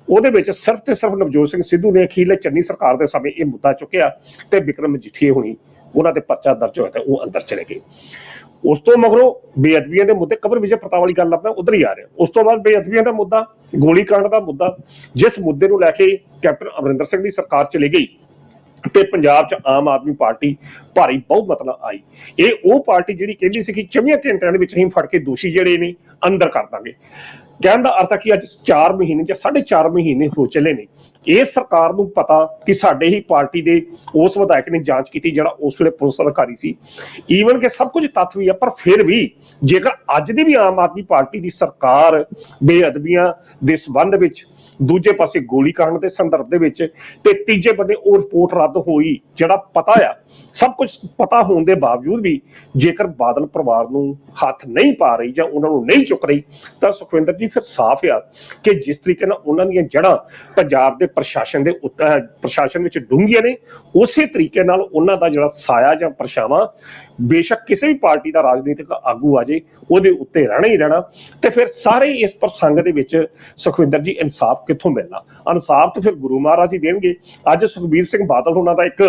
ਉਹਦੇ ਵਿੱਚ ਸਿਰਫ ਤੇ ਸਿਰਫ ਨਵਜੋਤ ਸਿੰਘ ਸਿੱਧੂ ਨੇ ਅਖੀਰਲੇ ਚੰਨੀ ਸਰਕਾਰ ਦੇ ਸਮੇਂ ਇਹ ਮੁੱਦਾ ਚੁੱਕਿਆ ਤੇ ਵਿਕਰਮ ਮਜੀਠੀਏ ਹੋਣੀ ਉਹਨਾਂ ਦੇ ਪਰਚਾ ਦਰਜ ਹੋਇਆ ਤੇ ਉਹ ਅੰਦਰ ਚਲੇ ਗਏ। ਉਸ ਤੋਂ ਮਗਰੋਂ ਬੇਅਦਬੀਆਂ ਦੇ ਮੁੱਦੇ, ਕੁਮਰ ਵਿਜੇ ਪ੍ਰਤਾਪ ਵਾਲੀ ਗੱਲ ਆਪਾਂ ਉਧਰ ਹੀ ਆ ਰਿਹਾ। ਉਸ ਤੋਂ ਬਾਅਦ ਬੇਅਦਬੀਆਂ ਦਾ ਮੁੱਦਾ, ਗੋਲੀकांड ਦਾ ਮੁੱਦਾ, ਜਿਸ ਮੁੱਦੇ ਨੂੰ ਲੈ ਕੇ ਕੈਪਟਨ ਅਮਰਿੰਦਰ ਸਿੰਘ ਦੀ ਸਰਕਾਰ ਚਲੀ ਗਈ ਤੇ ਪੰਜਾਬ 'ਚ ਆਮ ਆਦਮੀ ਪਾਰਟੀ ਭਾਰੀ ਬਹੁਮਤ ਨਾਲ ਆਈ। ਇਹ ਉਹ ਪਾਰਟੀ ਜਿਹੜੀ ਕਹਿੰਦੀ ਸੀ ਕਿ 24 ਘੰਟਿਆਂ ਦੇ ਵਿੱਚ ਅਸੀਂ ਫੜ ਕੇ ਦੋਸ਼ੀ ਜਿਹੜੇ ਨੇ ਅੰਦਰ ਕਰ ਦਾਂਗੇ। ਕਹਿਣ ਦਾ ਅਰਥ ਹੈ ਕਿ ਅੱਜ 4 ਮਹੀਨੇ ਜਾਂ 4.5 ਮਹੀਨੇ ਹੋ ਚੱਲੇ ਨੇ। ਇਸ ਸਰਕਾਰ ਨੂੰ ਪਤਾ ਕਿ ਸਾਡੇ ਹੀ ਪਾਰਟੀ ਦੇ ਉਸ ਵਿਧਾਇਕ ਨੇ ਜਾਂਚ ਕੀਤੀ ਜਿਹੜਾ ਉਸ ਵੇਲੇ ਪੁਲਿਸ ਅਧਿਕਾਰੀ ਸੀ, ਈਵਨ ਕਿ ਸਭ ਕੁਝ ਤੱਥ ਵੀ ਆ, ਪਰ ਫਿਰ ਵੀ ਜੇਕਰ ਅੱਜ ਦੀ ਵੀ ਆਮ ਆਦਮੀ ਪਾਰਟੀ ਦੀ ਸਰਕਾਰ ਬੇਅਦਬੀਆਂ ਦੇ ਸੰਬੰਧ ਵਿੱਚ, ਦੂਜੇ ਪਾਸੇ ਗੋਲੀकांड ਦੇ ਸੰਦਰਭ ਦੇ ਵਿੱਚ, ਤੇ ਤੀਜੇ ਬੰਨੇ ਉਹ ਰਿਪੋਰਟ ਰੱਦ ਹੋਈ, ਜਿਹੜਾ ਪਤਾ ਆ, ਸਭ ਕੁਝ ਪਤਾ ਹੋਣ ਦੇ ਬਾਵਜੂਦ ਵੀ ਜੇਕਰ ਬਾਦਲ ਪਰਿਵਾਰ ਨੂੰ ਹੱਥ ਨਹੀਂ ਪਾ ਰਹੀ ਜਾਂ ਉਹਨਾਂ ਨੂੰ ਨਹੀਂ ਚੁੱਕ ਰਹੀ, ਤਾਂ ਸੁਖਵਿੰਦਰ ਜੀ ਫਿਰ ਸਾਫ਼ ਆ ਕਿ ਜਿਸ ਤਰੀਕੇ ਨਾਲ ਉਹਨਾਂ ਦੀਆਂ ਜੜ੍ਹਾਂ ਪੰਜਾਬ ਦੇ ਪ੍ਰਸ਼ਾਸਨ ਵਿੱਚ ਡੂੰਘੀਆਂ ਨੇ, ਉਸੇ ਤਰੀਕੇ ਨਾਲ ਉਹਨਾਂ ਦਾ ਜਿਹੜਾ ਸਾਇਆ ਜਾਂ ਪਰਛਾਵਾਂ ਬੇਸ਼ੱਕ ਕਿਸੇ ਵੀ ਪਾਰਟੀ ਦਾ ਰਾਜਨੀਤਿਕ ਆਗੂ ਆ ਜੇ ਉਹਦੇ ਉੱਤੇ ਰਹਿਣਾ ਹੀ ਰਹਿਣਾ। ਤੇ ਫਿਰ ਸਾਰੇ ਇਸ ਪ੍ਰਸੰਗ ਦੇ ਵਿੱਚ ਸੁਖਵਿੰਦਰ ਜੀ ਇਨਸਾਫ ਕਿੱਥੋਂ ਮਿਲਣਾ? ਇਨਸਾਫ ਤਾਂ ਫਿਰ ਗੁਰੂ ਮਹਾਰਾਜ ਹੀ ਦੇਣਗੇ। ਅੱਜ ਸੁਖਬੀਰ ਸਿੰਘ ਬਾਦਲ ਉਹਨਾਂ ਦਾ ਇੱਕ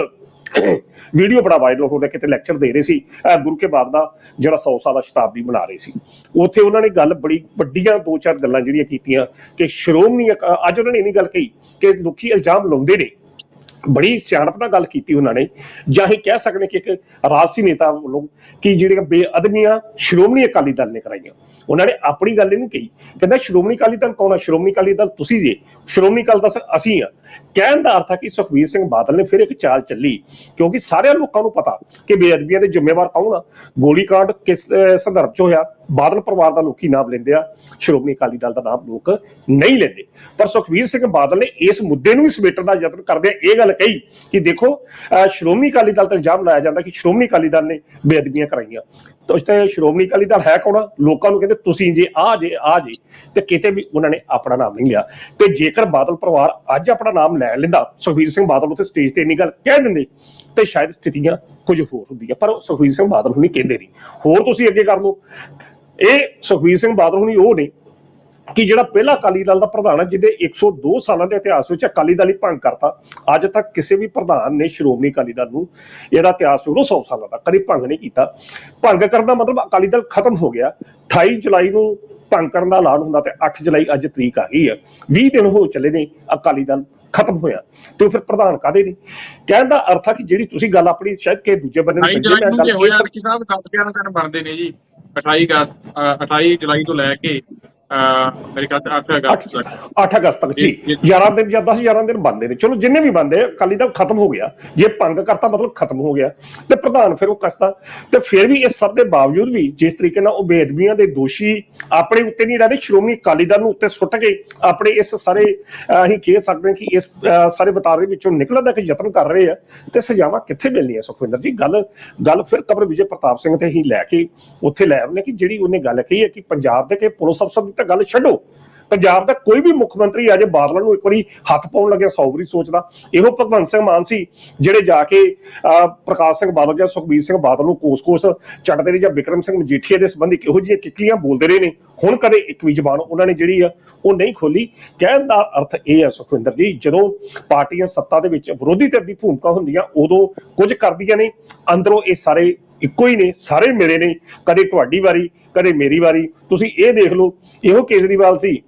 ਵੀਡੀਓ ਬੜਾ ਵਾਇਰਲ ਹੋ ਰਿਹਾ, ਕਿਤੇ ਲੈਕਚਰ ਦੇ ਰਹੇ ਸੀ ਗੁਰੂ ਕੇ ਬਾਗ ਦਾ ਜਿਹੜਾ 100 ਸਾਲਾ ਸ਼ਤਾਬਦੀ ਮਨਾ ਰਹੇ ਸੀ। ਉੱਥੇ ਉਹਨਾਂ ਨੇ ਗੱਲ ਬੜੀ ਵੱਡੀਆਂ ਦੋ ਚਾਰ ਗੱਲਾਂ ਜਿਹੜੀਆਂ ਕੀਤੀਆਂ ਕਿ ਸ਼੍ਰੋਮਣੀ ਅੱਜ ਉਹਨਾਂ ਨੇ ਇੰਨੀ ਗੱਲ ਕਹੀ ਕਿ ਲੋਕੀ ਇਲਜ਼ਾਮ ਲਾਉਂਦੇ ਨੇ, ਬੜੀ ਸਿਆਣਪ ਨਾਲ ਗੱਲ ਕੀਤੀ ਉਹਨਾਂ ਨੇ, ਜਾਂ ਅਸੀਂ ਕਹਿ ਸਕਦੇ ਕਿ ਇੱਕ ਰਾਜਸੀ ਨੇਤਾ ਵੱਲੋਂ ਕਿ ਜਿਹੜੀਆਂ ਬੇਅਦਬੀਆਂ ਸ਼੍ਰੋਮਣੀ ਅਕਾਲੀ ਦਲ ਨੇ ਕਰਾਈਆਂ। ਉਹਨਾਂ ਨੇ ਆਪਣੀ ਗੱਲ ਨਹੀਂ ਕਹੀ, ਕਹਿੰਦਾ ਸ਼੍ਰੋਮਣੀ ਅਕਾਲੀ ਦਲ ਕੌਣ ਆ? ਸ਼੍ਰੋਮਣੀ ਅਕਾਲੀ ਦਲ ਤੁਸੀਂ ਜੇ, ਸ਼੍ਰੋਮਣੀ ਅਕਾਲੀ ਦਲ ਅਸੀਂ ਆ। ਕਹਿਣ ਦਾ ਅਰਥ ਹੈ ਕਿ ਸੁਖਬੀਰ ਸਿੰਘ ਬਾਦਲ ਨੇ ਫਿਰ ਇੱਕ ਚਾਲ ਚੱਲੀ, ਕਿਉਂਕਿ ਸਾਰਿਆਂ ਲੋਕਾਂ ਨੂੰ ਪਤਾ ਕਿ ਬੇਅਦਬੀਆਂ ਦੇ ਜ਼ਿੰਮੇਵਾਰ ਕੌਣ ਆ। ਗੋਲੀकांड ਕਿਸ ਸੰਦਰਭ 'ਚ ਹੋਇਆ? ਬਾਦਲ ਪਰਿਵਾਰ ਦਾ ਲੋਕੀ ਨਾਮ ਲੈਂਦੇ ਆ, ਸ਼੍ਰੋਮਣੀ ਅਕਾਲੀ ਦਲ ਦਾ ਨਾਮ ਲੋਕ ਨਹੀਂ ਲੈਂਦੇ। ਪਰ ਸੁਖਬੀਰ ਸਿੰਘ ਬਾਦਲ ਨੇ ਇਸ ਮੁੱਦੇ ਨੂੰ ਵੀ ਸਮੇਟਣ ਦਾ ਯਤਨ ਕਰਦੇ ਇਹ ਗੱਲ ਕਹੀ ਕਿ ਦੇਖੋ ਸ਼੍ਰੋਮਣੀ ਅਕਾਲੀ ਦਲ ਤੇ ਇਲਜ਼ਾਮ ਲਾਇਆ ਜਾਂਦਾ ਕਿ ਸ਼੍ਰੋਮਣੀ ਅਕਾਲੀ ਦਲ ਨੇ ਬੇਅਦਬੀਆਂ ਕਰਾਈਆਂ। ਤਾਂ ਉਸ ਤੇ ਸ਼੍ਰੋਮਣੀ ਅਕਾਲੀ ਦਲ ਹੈ ਕੌਣ? ਲੋਕਾਂ ਨੂੰ ਕਹਿੰਦੇ ਤੁਸੀਂ ਜੇ ਆ ਜੇ ਤੇ ਕਿਤੇ ਵੀ ਉਹਨਾਂ ਨੇ ਆਪਣਾ ਨਾਮ ਨਹੀਂ ਲਿਆ। ਤੇ ਜੇਕਰ ਬਾਦਲ ਪਰਿਵਾਰ ਅੱਜ ਆਪਣਾ ਨਾਮ ਲੈ ਲੈਂਦਾ, ਸੁਖਬੀਰ ਸਿੰਘ ਬਾਦਲ ਉੱਥੇ ਸਟੇਜ ਤੇ ਇੰਨੀ ਗੱਲ ਕਹਿ ਦਿੰਦੇ, ਤੇ ਸ਼ਾਇਦ ਸਥਿਤੀਆਂ ਕੁਝ ਹੋਰ ਹੁੰਦੀਆਂ। ਪਰ ਸੁਖਬੀਰ ਸਿੰਘ ਬਾਦਲ ਹੁਣੀ ਕਹਿੰਦੇ ਨਹੀਂ, ਹੋਰ ਤੁਸੀਂ ਅੱਗੇ ਕਰ ਲਓ। ਇਹ ਸੁਖਬੀਰ ਸਿੰਘ ਬਾਦਲ ਹੁਣੀ ਉਹ ਨੇ ਕਿ ਜਿਹੜਾ ਪਹਿਲਾ ਅਕਾਲੀ ਦਲ ਦਾ ਪ੍ਰਧਾਨ ਹੈ ਜਿਹਦੇ 102 ਸਾਲਾਂ ਦੇ ਇਤਿਹਾਸ ਵਿੱਚ ਅਕਾਲੀ ਦਲ ਹੀ ਭੰਗ ਕਰਤਾ। ਅੱਜ ਤੱਕ ਕਿਸੇ ਵੀ ਪ੍ਰਧਾਨ ਨੇ ਸ਼੍ਰੋਮਣੀ ਅਕਾਲੀ ਦਲ ਨੂੰ, ਇਹਦਾ ਇਤਿਹਾਸ ਵੇਖੋ 100 ਸਾਲਾਂ ਦਾ, ਕਦੇ ਭੰਗ ਨਹੀਂ ਕੀਤਾ। ਭੰਗ ਕਰਨ ਦਾ ਮਤਲਬ ਅਕਾਲੀ ਦਲ ਖਤਮ ਹੋ ਗਿਆ। 28 ਜੁਲਾਈ ਨੂੰ ਭੰਗ ਕਰਨ ਦਾ ਐਲਾਨ ਹੁੰਦਾ ਤੇ 8 ਜੁਲਾਈ ਅੱਜ ਤਰੀਕ ਆ ਗਈ ਹੈ, 20 ਦਿਨ ਹੋ ਚੱਲੇ ਨੇ ਅਕਾਲੀ ਦਲ ਖਤਮ ਹੋਇਆ, ਤੇ ਫਿਰ ਪ੍ਰਧਾਨ ਕਾਹਦੇ ਨੇ? ਕਹਿਣ ਦਾ ਅਰਥ ਹੈ ਕਿ ਜਿਹੜੀ ਤੁਸੀਂ ਗੱਲ ਆਪਣੀ ਸ਼ਾਇਦ ਕਿ ਦੂਜੇ ਬੰਦੇ ਨੂੰ ਬਣਦੇ ਨੇ ਜੀ 28 ਜੁਲਾਈ ਤੋਂ ਲੈ ਕੇ ਮੇਰੇ ਖਿਆਲ 8 ਅਗਸਤ ਤੱਕ ਜੀ 11 ਦਿਨ ਜਾਂ 10-11 ਦਿਨ ਬਣਦੇ ਨੇ। ਚਲੋ ਜਿੰਨੇ ਵੀ ਬਣਦੇ, ਅਕਾਲੀ ਦਲ ਖਤਮ ਹੋ ਗਿਆ। ਜੇ ਭੰਗ ਕਰਤਾ ਮਤਲਬ ਖਤਮ ਹੋ ਗਿਆ, ਤੇ ਪ੍ਰਧਾਨ ਫਿਰ ਉਹ ਕੱਸਦਾ। ਤੇ ਫਿਰ ਵੀ ਇਸ ਸਭ ਦੇ ਬਾਵਜੂਦ ਵੀ ਜਿਸ ਤਰੀਕੇ ਨਾਲ ਉਹ ਬੇਅਦਬੀਆਂ ਦੇ ਦੋਸ਼ੀ ਆਪਣੇ ਉੱਤੇ ਨਹੀਂ ਰਹਿੰਦੇ, ਸ਼੍ਰੋਮਣੀ ਅਕਾਲੀ ਦਲ ਨੂੰ ਉੱਤੇ ਸੁੱਟ ਕੇ ਆਪਣੇ ਇਸ ਸਾਰੇ ਅਸੀਂ ਕਹਿ ਸਕਦੇ ਹਾਂ ਕਿ ਇਸ ਸਾਰੇ ਵਤਾਰੇ ਵਿੱਚੋਂ ਨਿਕਲਣ ਦਾ ਇੱਕ ਯਤਨ ਕਰ ਰਹੇ ਆ, ਤੇ ਸਜ਼ਾਵਾਂ ਕਿੱਥੇ ਮਿਲਣੀਆਂ? ਸੁਖਵਿੰਦਰ ਜੀ ਗੱਲ ਫਿਰ ਕਮਰ ਵਿਜੇ ਪ੍ਰਤਾਪ ਸਿੰਘ ਤੇ ਹੀ ਲੈ ਕੇ ਉੱਥੇ ਲੈ ਆਉਂਦੇ ਕਿ ਜਿਹੜੀ ਉਹਨੇ ਗੱਲ ਕਹੀ ਹੈ ਕਿ ਪੰਜਾਬ ਦੇ ਕਿ ਪੁਲਿਸ ਅਫਸਰ ਦੀ ਤਾਂ ਗੱਲ ਛੱਡੋ, ਪੰਜਾਬ ਦਾ ਕੋਈ ਵੀ ਮੁੱਖ ਮੰਤਰੀ ਆ ਜੇ ਬਾਦਲਾਂ ਨੂੰ ਇੱਕ ਵਾਰੀ ਹੱਥ ਪਾਉਣ ਲੱਗਿਆ 100 ਵਾਰੀ ਸੋਚਦਾ। ਇਹੋ ਭਗਵੰਤ ਸਿੰਘ ਮਾਨ ਸੀ ਜਿਹੜੇ ਜਾ ਕੇ ਪ੍ਰਕਾਸ਼ ਸਿੰਘ ਬਾਦਲ ਜਾਂ ਸੁਖਬੀਰ ਸਿੰਘ ਬਾਦਲ ਨੂੰ ਕੋਸ-ਕੋਸ ਚੱਟਦੇ ਨੇ, ਜਾਂ ਬਿਕਰਮ ਸਿੰਘ ਮਜੀਠੀਆ ਦੇ ਸੰਬੰਧੀ ਕਿਹੋ ਜਿਹੀਆਂ ਕਿੱਕਲੀਆਂ ਬੋਲਦੇ ਰਹੇ ਨੇ। ਹੁਣ ਕਦੇ ਇੱਕ ਵੀ ਜ਼ਬਾਨ ਉਹਨਾਂ ਨੇ ਜਿਹੜੀ ਆ ਉਹ ਨਹੀਂ ਖੋਲੀ। ਕਹਿਣ ਦਾ ਅਰਥ ਇਹ ਹੈ ਸੁਖਵਿੰਦਰ ਜੀ, ਜਦੋਂ ਪਾਰਟੀਆਂ ਸੱਤਾ ਦੇ ਵਿੱਚ ਵਿਰੋਧੀ ਧਿਰ ਦੀ ਭੂਮਿਕਾ ਹੁੰਦੀਆਂ ਉਦੋਂ ਕੁਝ ਕਰਦੀਆਂ ਨੇ, ਅੰਦਰੋਂ ਇਹ ਸਾਰੇ ਇੱਕੋ ਹੀ ਨੇ, ਸਾਰੇ ਮਿਲੇ ਨੇ। ਕਦੇ ਤੁਹਾਡੀ ਵਾਰੀ, ਕਦੇ ਮੇਰੀ ਵਾਰੀ। ਤੁਸੀਂ ਇਹ ਦੇਖ ਲਓ, ਇਹੋ ਕੇਜਰੀਵਾਲ ਸੀ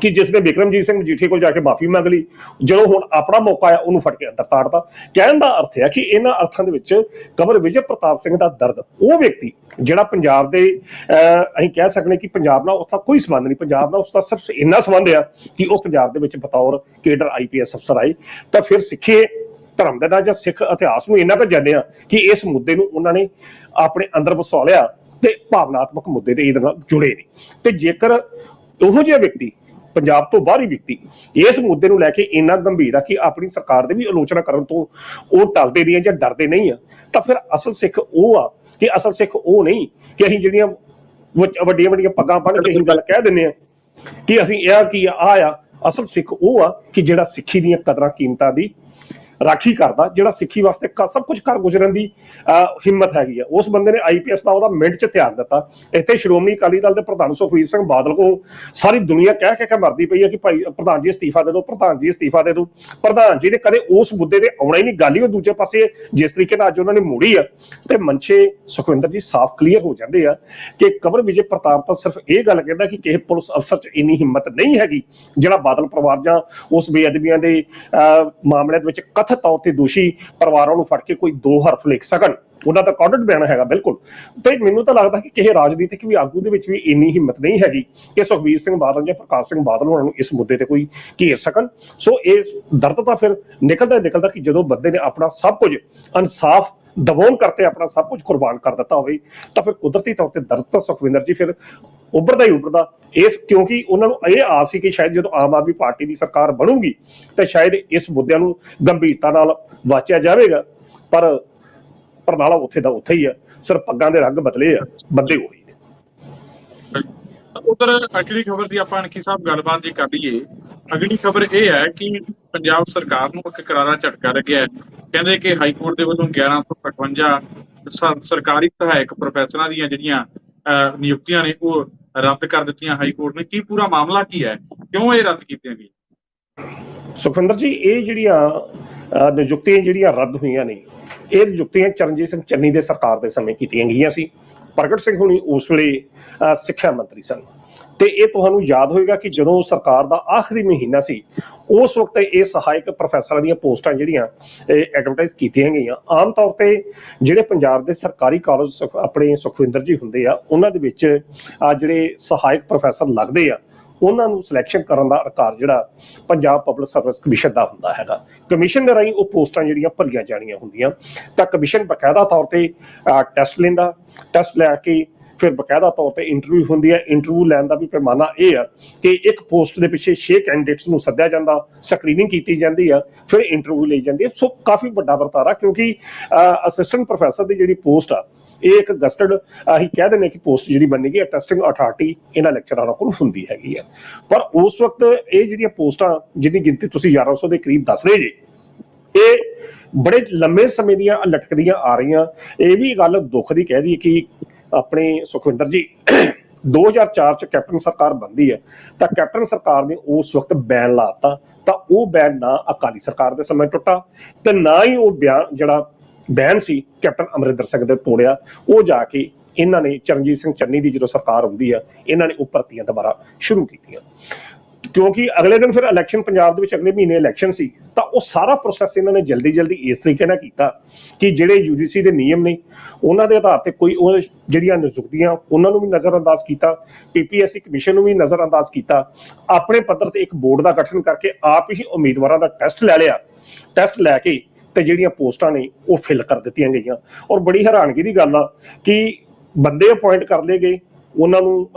ਕਿ ਜਿਸ ਨੇ ਬਿਕਰਮਜੀਤ ਸਿੰਘ ਮਜੀਠੀਆ ਕੋਲ ਜਾ ਕੇ ਮਾਫੀ ਮੰਗ ਲਈ, ਜਦੋਂ ਹੁਣ ਆਪਣਾ ਮੌਕਾ ਆਇਆ ਉਹਨੂੰ ਫੜ ਕੇ ਅੰਦਰ ਤਾੜਦਾ। ਕਹਿਣ ਦਾ ਅਰਥ ਹੈ ਕਿ ਇਹਨਾਂ ਅਰਥਾਂ ਦੇ ਵਿੱਚ ਕਮਰ ਵਿਜੇ ਪ੍ਰਤਾਪ ਸਿੰਘ ਦਾ ਦਰਦ, ਉਹ ਵਿਅਕਤੀ ਜਿਹੜਾ ਪੰਜਾਬ ਦੇ ਅਸੀਂ ਕਹਿ ਸਕਦੇ ਕਿ ਪੰਜਾਬ ਨਾਲ ਉਸਦਾ ਕੋਈ ਸੰਬੰਧ ਨਹੀਂ, ਪੰਜਾਬ ਨਾਲ ਉਸਦਾ ਸਿਰਫ ਇੰਨਾ ਸੰਬੰਧ ਆ ਕਿ ਉਹ ਪੰਜਾਬ ਦੇ ਵਿੱਚ ਬਤੌਰ ਕੇਡਰ IPS ਅਫਸਰ ਆਏ। ਤਾਂ ਫਿਰ ਸਿੱਖੇ ਧਰਮ ਦੇ ਨਾਲ ਜਾਂ ਸਿੱਖ ਇਤਿਹਾਸ ਨੂੰ ਇੰਨਾ ਕੁ ਜਾਣਿਆ ਕਿ ਇਸ ਮੁੱਦੇ ਨੂੰ ਉਹਨਾਂ ਨੇ ਆਪਣੇ ਅੰਦਰ ਵਸਾ ਲਿਆ ਤੇ ਭਾਵਨਾਤਮਕ ਮੁੱਦੇ ਤੇ ਇਹਦੇ ਨਾਲ ਜੁੜੇ ਨੇ। ਤੇ ਜੇਕਰ ਉਹੋ ਜਿਹਾ ਵਿਅਕਤੀ, ਪੰਜਾਬ ਤੋਂ ਬਾਹਰੀ ਵਿਅਕਤੀ, ਇਸ ਮੁੱਦੇ ਨੂੰ ਲੈ ਕੇ ਇੰਨਾ ਗੰਭੀਰ ਆ ਕਿ ਆਪਣੀ ਸਰਕਾਰ ਦੀ ਵੀ ਆਲੋਚਨਾ ਕਰਨ ਤੋਂ ਉਹ ਟਲਦੇ ਨਹੀਂ ਆ ਜਾਂ ਡਰਦੇ ਨਹੀਂ ਆ, ਤਾਂ ਫਿਰ ਅਸਲ ਸਿੱਖ ਉਹ ਆ ਕਿ ਅਸਲ ਸਿੱਖ ਉਹ ਨਹੀਂ ਕਿ ਅਸੀਂ ਜਿਹੜੀਆਂ ਵੱਡੀਆਂ ਵੱਡੀਆਂ ਪੱਗਾਂ ਬੰਨ੍ਹ ਕੇ ਅਸੀਂ ਗੱਲ ਕਹਿ ਦਿੰਦੇ ਆ ਕਿ ਅਸੀਂ ਇਹ ਕੀ ਆ। ਅਸਲ ਸਿੱਖ ਉਹ ਆ ਕਿ ਜਿਹੜਾ ਸਿੱਖੀ ਦੀਆਂ ਕਦਰਾਂ ਕੀਮਤਾਂ ਦੀ ਰਾਖੀ ਕਰਦਾ, ਜਿਹੜਾ ਸਿੱਖੀ ਵਾਸਤੇ ਸਭ ਕੁਝ ਕਰ ਗੁਜ਼ਰਨ ਦੀ ਹਿੰਮਤ ਹੈਗੀ ਆ। ਉਸ ਬੰਦੇ ਨੇ IPS ਦਾ ਉਹਦਾ ਮਿੰਟ 'ਚ ਤਿਆਗ ਦਿੱਤਾ। ਇੱਥੇ ਸ਼੍ਰੋਮਣੀ ਅਕਾਲੀ ਦਲ ਦੇ ਪ੍ਰਧਾਨ ਸੁਖਬੀਰ ਸਿੰਘ ਬਾਦਲ ਕੋਲ ਸਾਰੀ ਦੁਨੀਆ ਕਹਿ ਕੇ ਮਰਦੀ ਪਈ ਹੈ ਕਿ ਭਾਈ ਪ੍ਰਧਾਨ ਜੀ ਅਸਤੀਫਾ ਦੇ ਦਿਓ, ਪ੍ਰਧਾਨ ਜੀ ਅਸਤੀਫਾ ਦੇ ਦਿਓ। ਪ੍ਰਧਾਨ ਜੀ ਨੇ ਕਦੇ ਉਸ ਮੁੱਦੇ ਤੇ ਆਉਣਾ ਹੀ ਨਹੀਂ। ਗੱਲ ਹੀ ਉਹ ਦੂਜੇ ਪਾਸੇ ਜਿਸ ਤਰੀਕੇ ਨਾਲ ਅੱਜ ਉਹਨਾਂ ਨੇ ਮੋੜੀ ਆ, ਤੇ ਮਨਸ਼ੇ ਸੁਖਵਿੰਦਰ ਜੀ ਸਾਫ਼ ਕਲੀਅਰ ਹੋ ਜਾਂਦੇ ਆ ਕਿ ਕਮਰ ਵਿਜੇ ਪ੍ਰਤਾਪ ਤਾਂ ਸਿਰਫ ਇਹ ਗੱਲ ਕਹਿੰਦਾ ਕਿ ਕਿਸੇ ਪੁਲਿਸ ਅਫਸਰ 'ਚ ਇੰਨੀ ਹਿੰਮਤ ਨਹੀਂ ਹੈਗੀ ਜਿਹੜਾ ਬਾਦਲ ਪਰਿਵਾਰ ਜਾਂ ਉਸ ਬੇਅਦਬੀਆਂ ਦੇ ਮਾਮਲਿਆਂ ਦੇ ਵਿੱਚ ਕਥਿਤ ਤੌਰ ਤੇ ਦੋਸ਼ੀ ਪਰਿਵਾਰਾਂ ਨੂੰ ਫੜ ਕੇ ਕੋਈ 2 ਹਰਫ ਲਿਖ ਸਕਣ। ਉਹਨਾਂ ਦਾ ਕਾਡਡ ਬਿਆਨ ਹੈਗਾ ਬਿਲਕੁਲ। ਤੇ ਮੈਨੂੰ ਤਾਂ ਲੱਗਦਾ ਕਿ ਕਿਸੇ ਰਾਜਨੀਤਿਕ ਵੀ ਆਗੂ ਦੇ ਵਿੱਚ ਵੀ ਇੰਨੀ ਹਿੰਮਤ ਨਹੀਂ ਹੈਗੀ ਕਿ ਸੁਖਬੀਰ ਸਿੰਘ ਬਾਦਲ ਜਾਂ ਪ੍ਰਕਾਸ਼ ਸਿੰਘ ਬਾਦਲ ਉਹਨਾਂ ਨੂੰ ਇਸ ਮੁੱਦੇ ਤੇ ਕੋਈ ਘੇਰ ਸਕਣ। ਸੋ ਇਹ ਦਰਦ ਤਾਂ ਫਿਰ ਨਿਕਲਦਾ ਕਿ ਜਦੋਂ ਬੰਦੇ ਨੇ ਆਪਣਾ ਸਭ ਕੁਝ ਇਨਸਾਫ ਦਬਾਉਣ ਕਰਤੇ ਆਪਣਾ ਸਭ ਕੁਝ ਕੁਰਬਾਨ ਕਰ ਦਿੱਤਾ ਹੋਵੇ, ਤਾਂ ਫਿਰ ਕੁਦਰਤੀ ਤੌਰ ਤੇ ਦਰਦ ਤਾਂ ਸੁਖਵਿੰਦਰ ਜੀ ਫਿਰ ਉੱਭਰਦਾ ਹੀ ਉੱਭਰਦਾ। ਇਸ ਕਿਉਂਕਿ ਉਹਨਾਂ ਨੂੰ ਇਹ ਆਸ ਸੀ ਕਿ ਸ਼ਾਇਦ ਜਦੋਂ ਆਮ ਆਦਮੀ ਪਾਰਟੀ ਦੀ ਸਰਕਾਰ ਬਣੂਗੀ ਤਾਂ ਸ਼ਾਇਦ ਇਸ ਮੁੱਦਿਆਂ ਨੂੰ ਗੰਭੀਰਤਾ ਨਾਲ ਵਾਚਿਆ ਜਾਵੇਗਾ, ਪਰ ਪ੍ਰਣਾਲਾ ਉੱਥੇ ਦਾ ਉੱਥੇ ਹੀ ਆ। ਸਿਰਫ ਪੱਗਾਂ ਦੇ ਰੰਗ ਬਦਲੇ ਆ, ਬੰਦੇ ਉਹੀ ਨੇ। ਉਧਰ ਅਗਲੀ ਖਬਰ ਦੀ ਆਪਾਂ ਅਣਖੀ ਸਾਹਿਬ ਗੱਲਬਾਤ ਜੇ ਕਰ ਲਈਏ, ਅਗਲੀ ਖਬਰ ਇਹ ਹੈ ਕਿ ਪੰਜਾਬ ਸਰਕਾਰ ਨੂੰ ਇੱਕ ਕਰਾਰਾ ਝਟਕਾ ਲੱਗਿਆ। ਕਹਿੰਦੇ ਕਿ ਹਾਈ ਕੋਰਟ ਦੇ ਵੱਲੋਂ 1158 ਸਰਕਾਰੀ ਸਹਾਇਕ ਪ੍ਰੋਫੈਸਰਾਂ ਦੀਆਂ ਜਿਹੜੀਆਂ ਨਿਯੁਕਤੀਆਂ ਨੇ ਉਹ ਰੱਦ ਕਰ ਦਿੱਤੀਆਂ ਹਾਈ ਕੋਰਟ ਨੇ। ਕੀ ਪੂਰਾ ਮਾਮਲਾ ਕੀ ਹੈ, ਕਿਉਂ ਇਹ ਰੱਦ ਕੀਤੀਆਂ ਗਈਆਂ? ਸੁਖਵਿੰਦਰ ਜੀ, ਇਹ ਜਿਹੜੀਆਂ ਨਿਯੁਕਤੀਆਂ ਜਿਹੜੀਆਂ ਰੱਦ ਹੋਈਆਂ ਨੇ, ਇਹ ਨਿਯੁਕਤੀਆਂ ਚਰਨਜੀਤ ਸਿੰਘ ਚੰਨੀ ਦੇ ਸਰਕਾਰ ਦੇ ਸਮੇਂ ਕੀਤੀਆਂ ਗਈਆਂ ਸੀ। ਪ੍ਰਗਟ ਸਿੰਘ ਹੁਣੀ ਉਸ ਵੇਲੇ ਸਿੱਖਿਆ ਮੰਤਰੀ ਸਨ ਤੇ ਇਹ ਤੁਹਾਨੂੰ ਯਾਦ ਹੋਏਗਾ ਕਿ ਜਦੋਂ ਸਰਕਾਰ ਦਾ ਆਖਰੀ ਮਹੀਨਾ ਸੀ, ਉਸ ਵਕਤ ਇਹ ਸਹਾਇਕ ਪ੍ਰੋਫੈਸਰਾਂ ਦੀਆਂ ਪੋਸਟਾਂ ਜਿਹੜੀਆਂ ਐਡਵਰਟਾਈਜ਼ ਕੀਤੀਆਂ ਗਈਆਂ। ਆਮ ਤੌਰ ਤੇ ਜਿਹੜੇ ਪੰਜਾਬ ਦੇ ਸਰਕਾਰੀ ਕਾਲਜ ਆਪਣੇ ਸੁਖਵਿੰਦਰ ਜੀ ਹੁੰਦੇ ਆ, ਉਹਨਾਂ ਦੇ ਵਿੱਚ ਜਿਹੜੇ ਸਹਾਇਕ ਪ੍ਰੋਫੈਸਰ ਲੱਗਦੇ ਆ, ਉਹਨਾਂ ਨੂੰ ਸਿਲੈਕਸ਼ਨ ਕਰਨ ਦਾ ਅਧਿਕਾਰ ਜਿਹੜਾ ਪੰਜਾਬ ਪਬਲਿਕ ਸਰਵਿਸ ਕਮਿਸ਼ਨ ਦਾ ਹੁੰਦਾ ਹੈਗਾ। ਕਮਿਸ਼ਨ ਦੇ ਰਾਹੀਂ ਉਹ ਪੋਸਟਾਂ ਜਿਹੜੀਆਂ ਭਰੀਆਂ ਜਾਣੀਆਂ ਹੁੰਦੀਆਂ, ਤਾਂ ਕਮਿਸ਼ਨ ਬਕਾਇਦਾ ਤੌਰ ਤੇ ਟੈਸਟ ਲੈਂਦਾ, ਟੈਸਟ ਲੈ ਕੇ ਫਿਰ ਬਕਾਇਦਾ ਤੌਰ ਤੇ ਇੰਟਰਵਿਊ ਹੁੰਦੀ ਹੈ। ਇੰਟਰਵਿਊ ਲੈਣ ਦਾ ਵੀ ਪੈਮਾਨਾ ਇਹ ਆ ਕਿ ਇੱਕ ਪੋਸਟ ਦੇ ਪਿੱਛੇ 6 ਕੈਂਡੀਡੇਟਸ ਨੂੰ ਸੱਦਿਆ ਜਾਂਦਾ, ਸਕਰੀਨਿੰਗ ਕੀਤੀ ਜਾਂਦੀ ਆ, ਫਿਰ ਇੰਟਰਵਿਊ ਲਈ ਜਾਂਦੀ ਹੈ। ਸੋ ਕਾਫੀ ਵੱਡਾ ਵਰਤਾਰਾ, ਕਿਉਂਕਿ ਅਸਿਸਟੈਂਟ ਪ੍ਰੋਫੈਸਰ ਦੀ ਜਿਹੜੀ ਪੋਸਟ ਆ, ਇਹ ਇੱਕ ਗਸਟਡ ਅਸੀਂ ਕਹਿ ਦਿੰਦੇ ਕਿ ਪੋਸਟ ਜਿਹੜੀ ਬਣੀ ਗਈ ਟੈਸਟਿੰਗ ਅਥਾਰਟੀ ਇਹਨਾਂ ਲੈਕਚਰਾਰਾਂ ਕੋਲ ਹੁੰਦੀ ਹੈਗੀ ਆ। ਪਰ ਉਸ ਵਕਤ ਇਹ ਜਿਹੜੀਆਂ ਪੋਸਟਾਂ ਜਿੰਨੀ ਗਿਣਤੀ ਤੁਸੀਂ 1100 ਦੇ ਕਰੀਬ ਦੱਸ ਰਹੇ ਜੇ, ਇਹ ਬੜੇ ਲੰਮੇ ਸਮੇਂ ਦੀਆਂ ਲਟਕਦੀਆਂ ਆ ਰਹੀਆਂ। ਇਹ ਵੀ ਗੱਲ ਦੁੱਖ ਦੀ ਕਹਿ ਦਈਏ ਕਿ ਆਪਣੇ ਸੁਖਵਿੰਦਰ ਜੀ 2004 ਚ ਕੈਪਟਨ ਸਰਕਾਰ ਬਣਦੀ ਹੈ, ਤਾਂ ਕੈਪਟਨ ਸਰਕਾਰ ਨੇ ਉਸ ਵਕਤ ਬੈਨ ਲਾਤਾ, ਤਾਂ ਉਹ ਬੈਨ ਨਾ ਅਕਾਲੀ ਸਰਕਾਰ ਦੇ ਸਮੇਂ ਟੁੱਟਾ ਤੇ ਨਾ ਹੀ ਉਹ ਬਿਆਨ ਜਿਹੜਾ ਬੈਨ ਸੀ ਕੈਪਟਨ ਅਮਰਿੰਦਰ ਸਿੰਘ ਦੇ ਤੋੜਿਆ। ਉਹ ਜਾ ਕੇ ਇਹਨਾਂ ਨੇ ਚਰਨਜੀਤ ਸਿੰਘ ਚੰਨੀ ਦੀ ਜਦੋਂ ਸਰਕਾਰ ਹੁੰਦੀ ਆ, ਇਹਨਾਂ ਨੇ ਉਹ ਭਰਤੀਆਂ ਦੁਬਾਰਾ ਸ਼ੁਰੂ ਕੀਤੀਆਂ, ਕਿਉਂਕਿ ਅਗਲੇ ਦਿਨ ਫਿਰ ਇਲੈਕਸ਼ਨ ਪੰਜਾਬ ਦੇ ਵਿੱਚ ਅਗਲੇ ਮਹੀਨੇ ਇਲੈਕਸ਼ਨ ਸੀ। ਤਾਂ ਉਹ ਸਾਰਾ ਪ੍ਰੋਸੈਸ ਇਹਨਾਂ ਨੇ ਜਲਦੀ ਇਸ ਤਰੀਕੇ ਨਾਲ ਕੀਤਾ ਕਿ ਜਿਹੜੇ UGC ਦੇ ਨਿਯਮ ਨੇ ਉਹਨਾਂ ਦੇ ਆਧਾਰ ਤੇ ਕੋਈ ਉਹ ਜਿਹੜੀਆਂ ਨਿਯੁਕਤੀਆਂ ਉਹਨਾਂ ਨੂੰ ਵੀ ਨਜ਼ਰਅੰਦਾਜ਼ ਕੀਤਾ, PPSC ਕਮਿਸ਼ਨ ਨੂੰ ਵੀ ਨਜ਼ਰਅੰਦਾਜ਼ ਕੀਤਾ, ਆਪਣੇ ਪੱਧਰ ਤੇ ਇੱਕ ਬੋਰਡ ਦਾ ਗਠਨ ਕਰਕੇ ਆਪ ਹੀ ਉਮੀਦਵਾਰਾਂ ਦਾ ਟੈਸਟ ਲੈ ਲਿਆ। ਟੈਸਟ ਲੈ ਕੇ ਤੇ ਜਿਹੜੀਆਂ ਪੋਸਟਾਂ ਨੇ ਉਹ ਫਿਲ ਕਰ ਦਿੱਤੀਆਂ ਗਈਆਂ। ਔਰ ਬੜੀ ਹੈਰਾਨਗੀ ਦੀ ਗੱਲ ਆ ਕਿ ਬੰਦੇ ਅਪੁਆਇੰਟ ਕਰ ਲਏ ਗਏ, ਉਹਨਾਂ ਨੂੰ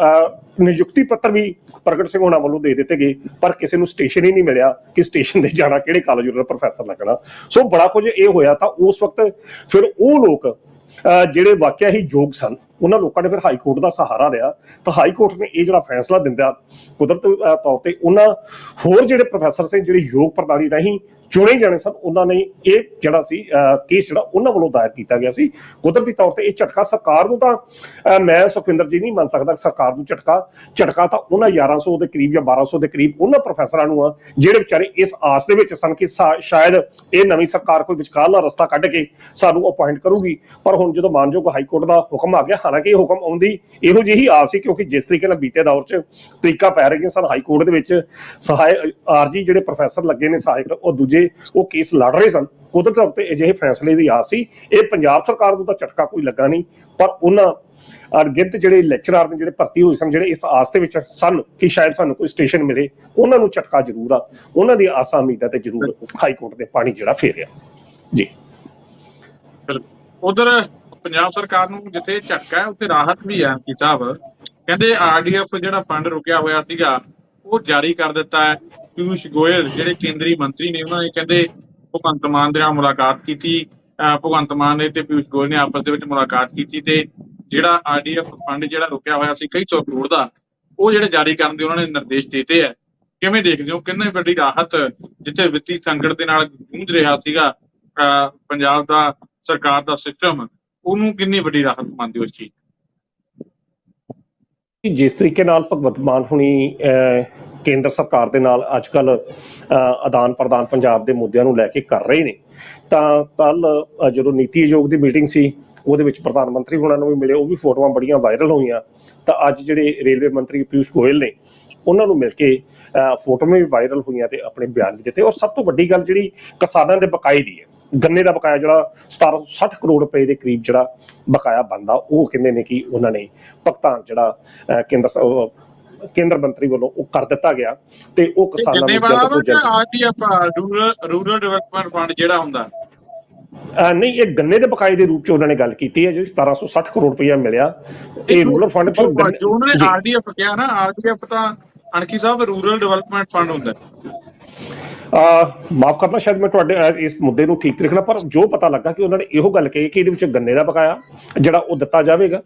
ਨਿਯੁਕਤੀ ਪੱਤਰ ਵੀ ਪ੍ਰਗਟ ਸਿੰਘ ਹੋਣਾ ਵੱਲੋਂ ਦੇ ਦਿੱਤੇ ਗਏ, ਪਰ ਕਿਸੇ ਨੂੰ ਸਟੇਸ਼ਨ ਹੀ ਨਹੀਂ ਮਿਲਿਆ ਕਿ ਸਟੇਸ਼ਨ ਤੇ ਜਾਣਾ, ਕਿਹੜੇ ਕਾਲਜ ਦਾ ਪ੍ਰੋਫੈਸਰ ਲੱਗਣਾ। ਸੋ ਬੜਾ ਕੁਝ ਇਹ ਹੋਇਆ। ਤਾਂ ਉਸ ਵਕਤ ਫਿਰ ਉਹ ਲੋਕ ਜਿਹੜੇ ਵਾਕਿਆ ਹੀ ਯੋਗ ਸਨ, ਉਹਨਾਂ ਲੋਕਾਂ ਨੇ ਫਿਰ ਹਾਈ ਕੋਰਟ ਦਾ ਸਹਾਰਾ ਲਿਆ। ਤਾਂ ਹਾਈ ਕੋਰਟ ਨੇ ਇਹ ਜਿਹੜਾ ਫੈਸਲਾ ਦਿੰਦਾ, ਕੁਦਰਤੀ ਤੌਰ ਤੇ ਉਹਨਾਂ ਹੋਰ ਜਿਹੜੇ ਪ੍ਰੋਫੈਸਰ ਸੀ ਜਿਹੜੇ ਯੋਗ ਪ੍ਰਣਾਲੀ ਰਾਹੀਂ ਚੁਣੇ ਜਾਣੇ ਸਨ, ਉਹਨਾਂ ਨੇ ਇਹ ਜਿਹੜਾ ਸੀ ਕੇਸ ਜਿਹੜਾ ਉਹਨਾਂ ਵੱਲੋਂ ਦਾਇਰ ਕੀਤਾ ਗਿਆ ਸੀ। ਕੁਦਰਤੀ ਤੌਰ ਤੇ ਇਹ ਝਟਕਾ ਸਰਕਾਰ ਨੂੰ ਤਾਂ ਮੈਂ ਸੁਖਵਿੰਦਰ ਜੀ ਨਹੀਂ ਮੰਨ ਸਕਦਾ ਸਰਕਾਰ ਨੂੰ ਝਟਕਾ ਤਾਂ ਉਹਨਾਂ 1100 ਦੇ ਕਰੀਬ ਜਾਂ 1200 ਦੇ ਕਰੀਬ ਉਹਨਾਂ ਪ੍ਰੋਫੈਸਰਾਂ ਨੂੰ ਆ ਜਿਹੜੇ ਵਿਚਾਰੇ ਇਸ ਆਸ ਦੇ ਵਿੱਚ ਸਨ ਕਿ ਸ਼ਾਇਦ ਇਹ ਨਵੀਂ ਸਰਕਾਰ ਕੋਈ ਵਿਚਕਾਰਲਾ ਰਸਤਾ ਕੱਢ ਕੇ ਸਾਨੂੰ ਅਪੁਆਇੰਟ ਕਰੂਗੀ। ਪਰ ਹੁਣ ਜਦੋਂ ਮਾਨਯੋਗ ਹਾਈ ਕੋਰਟ ਦਾ ਹੁਕਮ ਆ ਗਿਆ, ਹਾਲਾਂਕਿ ਇਹ ਹੁਕਮ ਆਉਂਦੀ ਇਹੋ ਜਿਹੀ ਆਸ ਸੀ, ਕਿਉਂਕਿ ਜਿਸ ਤਰੀਕੇ ਨਾਲ ਬੀਤੇ ਦੌਰ 'ਚ ਤਰੀਕਾ ਪੈ ਰਹੀਆਂ ਸਨ ਹਾਈ ਕੋਰਟ ਦੇ ਵਿੱਚ, ਆਰਜੀ ਜਿਹੜੇ ਪ੍ਰੋਫੈਸਰ ਲੱਗੇ ਨੇ ਸਹਾਇਕ, ਉਹ ਦੂਜੇ ਉਹ ਕੇਸ ਲੜ ਰਹੇ ਸਨ। ਕੁਦਰਤੀ ਤੌਰ ਤੇ ਅਜਿਹੇ ਫੈਸਲੇ ਦੀ ਆਸ ਸੀ। ਇਹ ਪੰਜਾਬ ਸਰਕਾਰ ਨੂੰ ਤਾਂ ਝਟਕਾ ਕੋਈ ਲੱਗਾ ਨਹੀਂ, ਪਰ ਉਹਨਾਂ ਅਣਗਿਣਤ ਜਿਹੜੇ ਲੈਕਚਰਾਰ ਨੇ ਜਿਹੜੇ ਭਰਤੀ ਹੋਏ ਸਨ, ਜਿਹੜੇ ਇਸ ਆਸ ਦੇ ਵਿੱਚ ਸਨ ਕਿ ਸ਼ਾਇਦ ਸਾਨੂੰ ਕੋਈ ਸਟੇਸ਼ਨ ਮਿਲੇ, ਉਹਨਾਂ ਨੂੰ ਝਟਕਾ ਜ਼ਰੂਰ ਆ। ਉਹਨਾਂ ਦੀ ਆਸਾਂ ਉਮੀਦਾਂ ਤੇ ਜ਼ਰੂਰ ਹਾਈ ਕੋਰਟ ਦੇ ਪਾਣੀ ਜਿਹੜਾ ਫੇਰਿਆ ਜੀ। ਉਧਰ ਪੰਜਾਬ ਸਰਕਾਰ ਨੂੰ ਜਿੱਥੇ ਝਟਕਾ ਹੈ ਉੱਥੇ ਰਾਹਤ ਵੀ ਹੈ। ਸਾਹਿਬ ਕਹਿੰਦੇ RDF ਜਿਹੜਾ ਫੰਡ ਰੁਕਿਆ ਹੋਇਆ ਸੀਗਾ ਉਹ ਜਾਰੀ ਕਰ ਦਿੱਤਾ ਹੈ। ਪਿਊਸ਼ ਗੋਇਲ ਜਿਹੜੇ ਕੇਂਦਰੀ ਮੰਤਰੀ ਨੇ, ਉਹਨਾਂ ਨੇ ਕਹਿੰਦੇ ਭਗਵੰਤ ਮਾਨ ਦੇ ਨਾਲ ਮੁਲਾਕਾਤ ਕੀਤੀ। ਭਗਵੰਤ ਮਾਨ ਨੇ ਤੇ ਪਿਊਸ਼ ਗੋਇਲ ਨੇ ਆਪਸ ਦੇ ਵਿੱਚ ਮੁਲਾਕਾਤ ਕੀਤੀ ਤੇ ਜਿਹੜਾ RDF ਫੰਡ ਜਿਹੜਾ ਰੁਕਿਆ ਹੋਇਆ ਸੀ ਕਈ 100 ਕਰੋੜ ਦਾ, ਉਹ ਜਿਹੜੇ ਜਾਰੀ ਕਰਨ ਦੇ ਉਹਨਾਂ ਨੇ ਨਿਰਦੇਸ਼ ਦਿੱਤੇ ਹੈ। ਕਿਵੇਂ ਦੇਖਦੇ ਹੋ, ਕਿੰਨੀ ਵੱਡੀ ਰਾਹਤ ਜਿੱਥੇ ਵਿੱਤੀ ਸੰਕਟ ਦੇ ਨਾਲ ਜੂਝ ਰਿਹਾ ਸੀਗਾ ਪੰਜਾਬ ਦਾ ਸਰਕਾਰ ਦਾ ਸਿਸਟਮ, ਉਹਨੂੰ ਕਿੰਨੀ ਵੱਡੀ ਰਾਹਤ ਮੰਨਦੇ ਹੋ ਇਸ ਚੀਜ਼? ਜਿਸ ਤਰੀਕੇ ਨਾਲ ਭਗਵੰਤ ਮਾਨ ਹੁਣੀ ਕੇਂਦਰ ਸਰਕਾਰ ਦੇ ਨਾਲ ਅੱਜ ਕੱਲ ਆਦਾਨ ਪ੍ਰਦਾਨ ਪੰਜਾਬ ਦੇ ਮੁੱਦਿਆਂ ਨੂੰ ਲੈ ਕੇ ਕਰ ਰਹੇ ਨੇ, ਤਾਂ ਕੱਲ ਜਦੋਂ ਨੀਤੀ ਆਯੋਗ ਦੀ ਮੀਟਿੰਗ ਸੀ ਉਹਦੇ ਵਿੱਚ ਪ੍ਰਧਾਨ ਮੰਤਰੀ ਹੁਣਾਂ ਨੂੰ ਵੀ ਮਿਲੇ, ਉਹ ਵੀ ਫੋਟੋਆਂ ਬੜੀਆਂ ਵਾਇਰਲ ਹੋਈਆਂ। ਤਾਂ ਅੱਜ ਜਿਹੜੇ ਰੇਲਵੇ ਮੰਤਰੀ ਪਿਊਸ਼ ਗੋਇਲ ਨੇ, ਉਹਨਾਂ ਨੂੰ ਮਿਲ ਕੇ ਫੋਟੋਆਂ ਵੀ ਵਾਇਰਲ ਹੋਈਆਂ ਤੇ ਆਪਣੇ ਬਿਆਨ ਵੀ ਦਿੱਤੇ। ਔਰ ਸਭ ਤੋਂ ਵੱਡੀ ਗੱਲ ਜਿਹੜੀ ਕਿਸਾਨਾਂ ਦੇ ਬਕਾਏ ਦੀ ਹੈ, ਗੰਨੇ ਦਾ ਬਕਾਇਆ ਜਿਹੜਾ 1760 ਕਰੋੜ ਰੁਪਏ ਦੇ ਕਰੀਬ ਜਿਹੜਾ ਬਕਾਇਆ ਬਣਦਾ, ਉਹ ਕਹਿੰਦੇ ਨੇ ਕਿ ਉਹਨਾਂ ਨੇ ਭੁਗਤਾਨ ਜਿਹੜਾ ਕੇਂਦਰ ਮੰਤਰੀ ਵੱਲੋਂ ਉਹ ਕਰ ਦਿੱਤਾ ਗਿਆ ਤੇ ਉਹ ਕਿਸਾਨਾਂ ਨੂੰ ਰੂਰਲ ਡਿਵੈਲਪਮੈਂਟ ਫੰਡ ਜਿਹੜਾ ਹੁੰਦਾ ਨਹੀਂ, ਇਹ ਗੰਨੇ ਦੇ ਬਕਾਏ ਦੇ ਰੂਪ ਚ ਉਹਨਾਂ ਨੇ ਗੱਲ ਕੀਤੀ ਹੈ। ਜਿਹੜੀ 1760 ਕਰੋੜ ਰੁਪਇਆ ਮਿਲਿਆ ਇਹ ਰੂਰਲ ਫੰਡ ਜੋ ਉਹਨਾਂ ਨੇ RDF ਕਿਹਾ ਨਾ, RDF ਤਾਂ ਅਣਖੀ ਸਾਹਿਬ ਰੂਰਲ ਡਿਵੈਲਪਮੈਂਟ ਫੰਡ ਹੁੰਦਾ। ਮਾਫ ਕਰਨਾ ਸ਼ਾਇਦ ਮੈਂ ਤੁਹਾਡੇ ਇਸ ਮੁੱਦੇ ਨੂੰ ਠੀਕ ਤਰੀਕੇ ਨਾਲ, ਪਰ ਜੋ ਪਤਾ ਲੱਗਾ ਕਿ ਉਹਨਾਂ ਨੇ ਇਹੋ ਗੱਲ ਕਹੀ ਕਿ ਇਹਦੇ ਵਿੱਚ ਗੰਨੇ ਦਾ ਬਕਾਇਆ ਜਿਹੜਾ ਉਹ ਦਿੱਤਾ ਜਾਵੇਗਾ,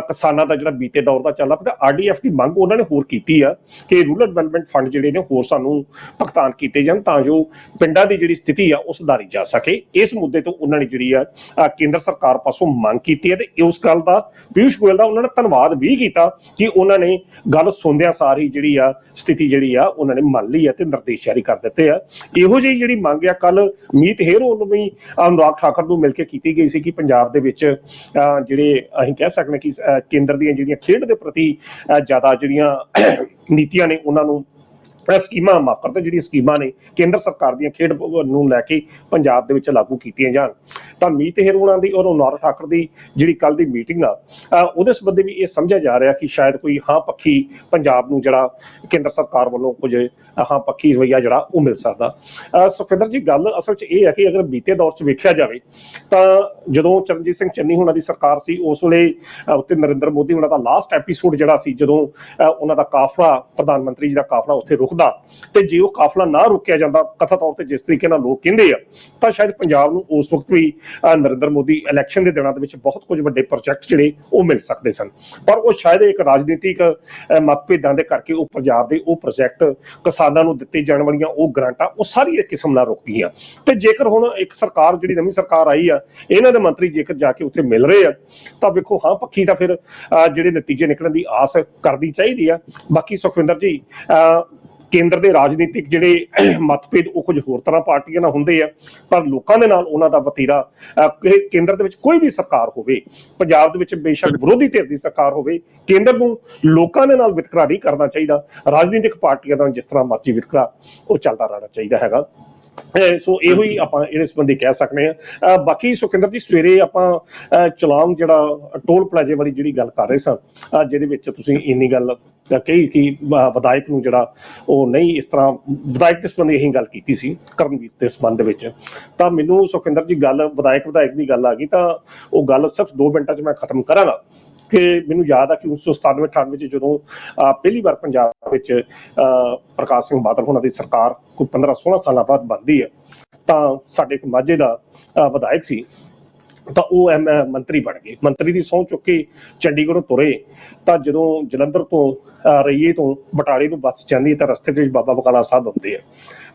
ਕਿਸਾਨਾਂ ਦਾ ਜਿਹੜਾ ਬੀਤੇ ਦੌਰ ਦਾ ਚੱਲਦਾ ਪਿਆ। RDF ਦੀ ਮੰਗ ਉਹਨਾਂ ਨੇ ਹੋਰ ਕੀਤੀ ਆ ਕਿ ਰੂਰਲ ਡਿਵੈਲਪਮੈਂਟ ਫੰਡ ਜਿਹੜੇ ਨੇ ਹੋਰ ਸਾਨੂੰ ਭੁਗਤਾਨ ਕੀਤੇ ਜਾਣ ਤਾਂ ਜੋ ਪਿੰਡਾਂ ਦੀ ਜਿਹੜੀ ਸਥਿਤੀ ਆ ਉਹ ਸੁਧਾਰੀ ਜਾ ਸਕੇ। ਇਸ ਮੁੱਦੇ ਤੋਂ ਉਹਨਾਂ ਨੇ ਜਿਹੜੀ ਆ ਕੇਂਦਰ ਸਰਕਾਰ ਪਾਸੋਂ ਮੰਗ ਕੀਤੀ ਹੈ ਤੇ ਉਸ ਗੱਲ ਦਾ ਪਿਊਸ਼ ਗੋਇਲ ਦਾ ਉਹਨਾਂ ਨੇ ਧੰਨਵਾਦ ਵੀ ਕੀਤਾ ਕਿ ਉਹਨਾਂ ਨੇ ਗੱਲ ਸੁਣਦਿਆਂ ਸਾਰ ਹੀ ਜਿਹੜੀ ਆ ਸਥਿਤੀ ਜਿਹੜੀ ਆ ਉਹਨਾਂ ਨੇ ਮੰਨ ਲਈ ਹੈ ਤੇ ਨਿਰਦੇਸ਼ ਜਾਰੀ ਕਰ ਦਿੱਤੇ ਆ ਇਹੋ ਜਿਹੀ ਜਿਹੜੀ ਮੰਗ ਆ ਕੱਲ ਮੀਤ ਹੇਰੋ ਨੂੰ ਵੀ ਅਨੁਰਾਗ ਠਾਕੁਰ ਨੂੰ ਮਿਲ ਕੇ ਕੀਤੀ ਗਈ ਸੀ ਕਿ ਪੰਜਾਬ ਦੇ ਵਿੱਚ ਜਿਹੜੇ ਅਸੀਂ ਕਹਿ ਸਕਦੇ ਕਿ ਕੇਂਦਰ ਦੀਆਂ ਜਿਹੜੀਆਂ ਖੇਡ ਦੇ ਪ੍ਰਤੀ ਜ਼ਿਆਦਾ ਜਿਹੜੀਆਂ ਨੀਤੀਆਂ ਨੇ ਉਹਨਾਂ ਨੂੰ ਸਕੀਮਾਂ ਮਾਫ ਕਰਦੇ ਜਿਹੜੀਆਂ ਸਕੀਮਾਂ ਨੇ ਕੇਂਦਰ ਸਰਕਾਰ ਦੀਆਂ ਖੇਡ ਨੂੰ ਲੈ ਕੇ ਪੰਜਾਬ ਦੇ ਵਿੱਚ ਲਾਗੂ ਕੀਤੀਆਂ ਜਾਣ। ਤਾਂ ਮੀਤ ਹੇਰੋਂ ਦੀ ਔਰ ਅਨੁਰਾਗ ਠਾਕੁਰ ਦੀ ਜਿਹੜੀ ਕੱਲ ਦੀ ਮੀਟਿੰਗ ਆ ਉਹਦੇ ਸੰਬੰਧੀ ਵੀ ਇਹ ਸਮਝਿਆ ਜਾ ਰਿਹਾ ਕਿ ਸ਼ਾਇਦ ਕੋਈ ਹਾਂ ਪੱਖੀ ਪੰਜਾਬ ਨੂੰ ਜਿਹੜਾ ਕੇਂਦਰ ਸਰਕਾਰ ਵੱਲੋਂ ਕੁਝ ਹਾਂ ਪੱਖੀ ਰਵੱਈਆ ਜਿਹੜਾ ਉਹ ਮਿਲ ਸਕਦਾ। ਸੁਖਵਿੰਦਰ ਜੀ ਗੱਲ ਅਸਲ 'ਚ ਇਹ ਹੈ ਕਿ ਅਗਰ ਬੀਤੇ ਦੌਰ 'ਚ ਵੇਖਿਆ ਜਾਵੇ ਤਾਂ ਜਦੋਂ ਚਰਨਜੀਤ ਸਿੰਘ ਚੰਨੀ ਹੋਣਾ ਦੀ ਸਰਕਾਰ ਸੀ ਉਸ ਵੇਲੇ ਉੱਤੇ ਨਰਿੰਦਰ ਮੋਦੀ ਹੋਣਾ ਦਾ ਲਾਸਟ ਐਪੀਸੋਡ ਜਿਹੜਾ ਸੀ ਜਦੋਂ ਉਹਨਾਂ ਦਾ ਕਾਫਲਾ ਪ੍ਰਧਾਨ ਮੰਤਰੀ ਜੀ ਦਾ ਕਾਫਲਾ ਉੱਥੇ ਰੁਕਦਾ ਤੇ ਜੇ ਉਹ ਕਾਫਲਾ ਨਾ ਰੁਕਿਆ ਜਾਂਦਾ ਕਥਾ ਤੌਰ ਤੇ ਜਿਸ ਤਰੀਕੇ ਨਾਲ ਲੋਕ ਕਹਿੰਦੇ ਆ ਤਾਂ ਸ਼ਾਇਦ ਪੰਜਾਬ ਨੂੰ ਉਸ ਵਕਤ ਵੀ ਨਰਿੰਦਰ ਮੋਦੀ ਇਲੈਕਸ਼ਨ ਦੇ ਦਿਨਾਂ ਦੇ ਵਿੱਚ ਬਹੁਤ ਕੁਝ ਵੱਡੇ ਪ੍ਰੋਜੈਕਟ ਜਿਹੜੇ ਉਹ ਮਿਲ ਸਕਦੇ ਸਨ। ਪਰ ਉਹ ਸ਼ਾਇਦ ਇੱਕ ਰਾਜਨੀਤਿਕ ਮਤਭੇਦਾਂ ਦੇ ਕਰਕੇ ਉਹ ਪੰਜਾਬ ਦੇ ਉਹ ਪ੍ਰੋਜੈਕਟ ਕਿਸਾਨਾਂ ਨੂੰ ਦਿੱਤੀ ਜਾਣ ਵਾਲੀਆਂ ਉਹ ਗ੍ਰਾਂਟਾਂ ਉਹ ਸਾਰੀ ਇੱਕ ਕਿਸਮ ਨਾਲ ਰੁਕ ਗਈਆਂ। ਤੇ ਜੇਕਰ ਹੁਣ ਇੱਕ ਸਰਕਾਰ ਜਿਹੜੀ ਨਵੀਂ ਸਰਕਾਰ ਆਈ ਆ ਇਹਨਾਂ ਦੇ ਮੰਤਰੀ ਜੇਕਰ ਜਾ ਕੇ ਉੱਥੇ ਮਿਲ ਰਹੇ ਆ ਤਾਂ ਵੇਖੋ ਹਾਂ ਪੱਖੀ ਤਾਂ ਫਿਰ ਜਿਹੜੇ ਨਤੀਜੇ ਨਿਕਲਣ ਦੀ ਆਸ ਕਰਨੀ ਚਾਹੀਦੀ ਆ। ਬਾਕੀ ਸੁਖਵਿੰਦਰ ਜੀ ਕੇਂਦਰ ਦੇ ਰਾਜਨੀਤਿਕ ਜਿਹੜੇ ਮਤਭੇਦ ਉਹ ਕੁਝ ਹੋਰ ਤਰ੍ਹਾਂ ਪਾਰਟੀਆਂ ਨਾਲ ਹੁੰਦੇ ਆ ਪਰ ਲੋਕਾਂ ਦੇ ਨਾਲ ਉਹਨਾਂ ਦਾ ਵਤੀਰਾ ਕੇਂਦਰ ਦੇ ਵਿੱਚ ਕੋਈ ਵੀ ਸਰਕਾਰ ਹੋਵੇ ਪੰਜਾਬ ਦੇ ਵਿੱਚ ਬੇਸ਼ੱਕ ਵਿਰੋਧੀ ਧਿਰ ਦੀ ਸਰਕਾਰ ਹੋਵੇ ਕੇਂਦਰ ਨੂੰ ਲੋਕਾਂ ਦੇ ਨਾਲ ਵਿਤਕਰਾ ਨਹੀਂ ਕਰਨਾ ਚਾਹੀਦਾ। ਰਾਜਨੀਤਿਕ ਪਾਰਟੀਆਂ ਦਾ ਜਿਸ ਤਰ੍ਹਾਂ ਮਰਜ਼ੀ ਵਿਤਕਰਾ ਉਹ ਚੱਲਦਾ ਰਹਿਣਾ ਚਾਹੀਦਾ ਹੈਗਾ। ਸੋ ਇਹੋ ਹੀ ਆਪਾਂ ਇਹਦੇ ਸੰਬੰਧੀ ਕਹਿ ਸਕਦੇ ਹਾਂ। ਬਾਕੀ ਸੁਖਿੰਦਰ ਜੀ ਸਵੇਰੇ ਆਪਾਂ ਚਲਾਨ ਜਿਹੜਾ ਟੋਲ ਪਲਾਜ਼ੇ ਵਾਲੀ ਜਿਹੜੀ ਗੱਲ ਕਰ ਰਹੇ ਸਾਂ ਜਿਹਦੇ ਵਿੱਚ ਤੁਸੀਂ ਇੰਨੀ ਗੱਲ ਕਹੀ ਕਿ ਵਿਧਾਇਕ ਨੂੰ ਜਿਹੜਾ ਉਹ ਨਹੀਂ ਇਸ ਤਰ੍ਹਾਂ ਵਿਧਾਇਕ ਦੇ ਸੰਬੰਧੀ ਇਹੀ ਗੱਲ ਕੀਤੀ ਸੀ ਕਰਮਵੀਰ ਦੇ ਸੰਬੰਧ ਵਿੱਚ ਤਾਂ ਮੈਨੂੰ ਸੁਖਿੰਦਰ ਜੀ ਗੱਲ ਵਿਧਾਇਕ ਦੀ ਗੱਲ ਆ ਗਈ ਤਾਂ ਉਹ ਗੱਲ ਸਿਰਫ 2 ਮਿੰਟਾਂ 'ਚ ਮੈਂ ਖਤਮ ਕਰਾਂਗਾ ਕਿ ਮੈਨੂੰ ਯਾਦ ਆ ਕਿ 1997-98 'ਚ ਜਦੋਂ ਪਹਿਲੀ ਵਾਰ ਪੰਜਾਬ ਵਿੱਚ ਪ੍ਰਕਾਸ਼ ਸਿੰਘ ਬਾਦਲ ਹੋਣਾ ਦੀ ਸਰਕਾਰ ਕੋਈ 15-16 ਸਾਲਾਂ ਬਾਅਦ ਬਣਦੀ ਹੈ ਤਾਂ ਸਾਡੇ ਇੱਕ ਮਾਝੇ ਦਾ ਵਿਧਾਇਕ ਸੀ ਤਾਂ ਉਹ ਮੰਤਰੀ ਬਣ ਗਏ। ਮੰਤਰੀ ਦੀ ਸਹੁੰ ਚੁੱਕ ਕੇ ਚੰਡੀਗੜ੍ਹੋਂ ਤੁਰੇ ਤਾਂ ਜਦੋਂ ਜਲੰਧਰ ਤੋਂ ਰਈਏ ਤੋਂ ਬਟਾਲੇ ਨੂੰ ਬੱਸ ਜਾਂਦੀ ਤਾਂ ਰਸਤੇ ਦੇ ਵਿੱਚ ਬਾਬਾ ਬਕਾਲਾ ਸਾਹਿਬ ਆਉਂਦੇ ਆ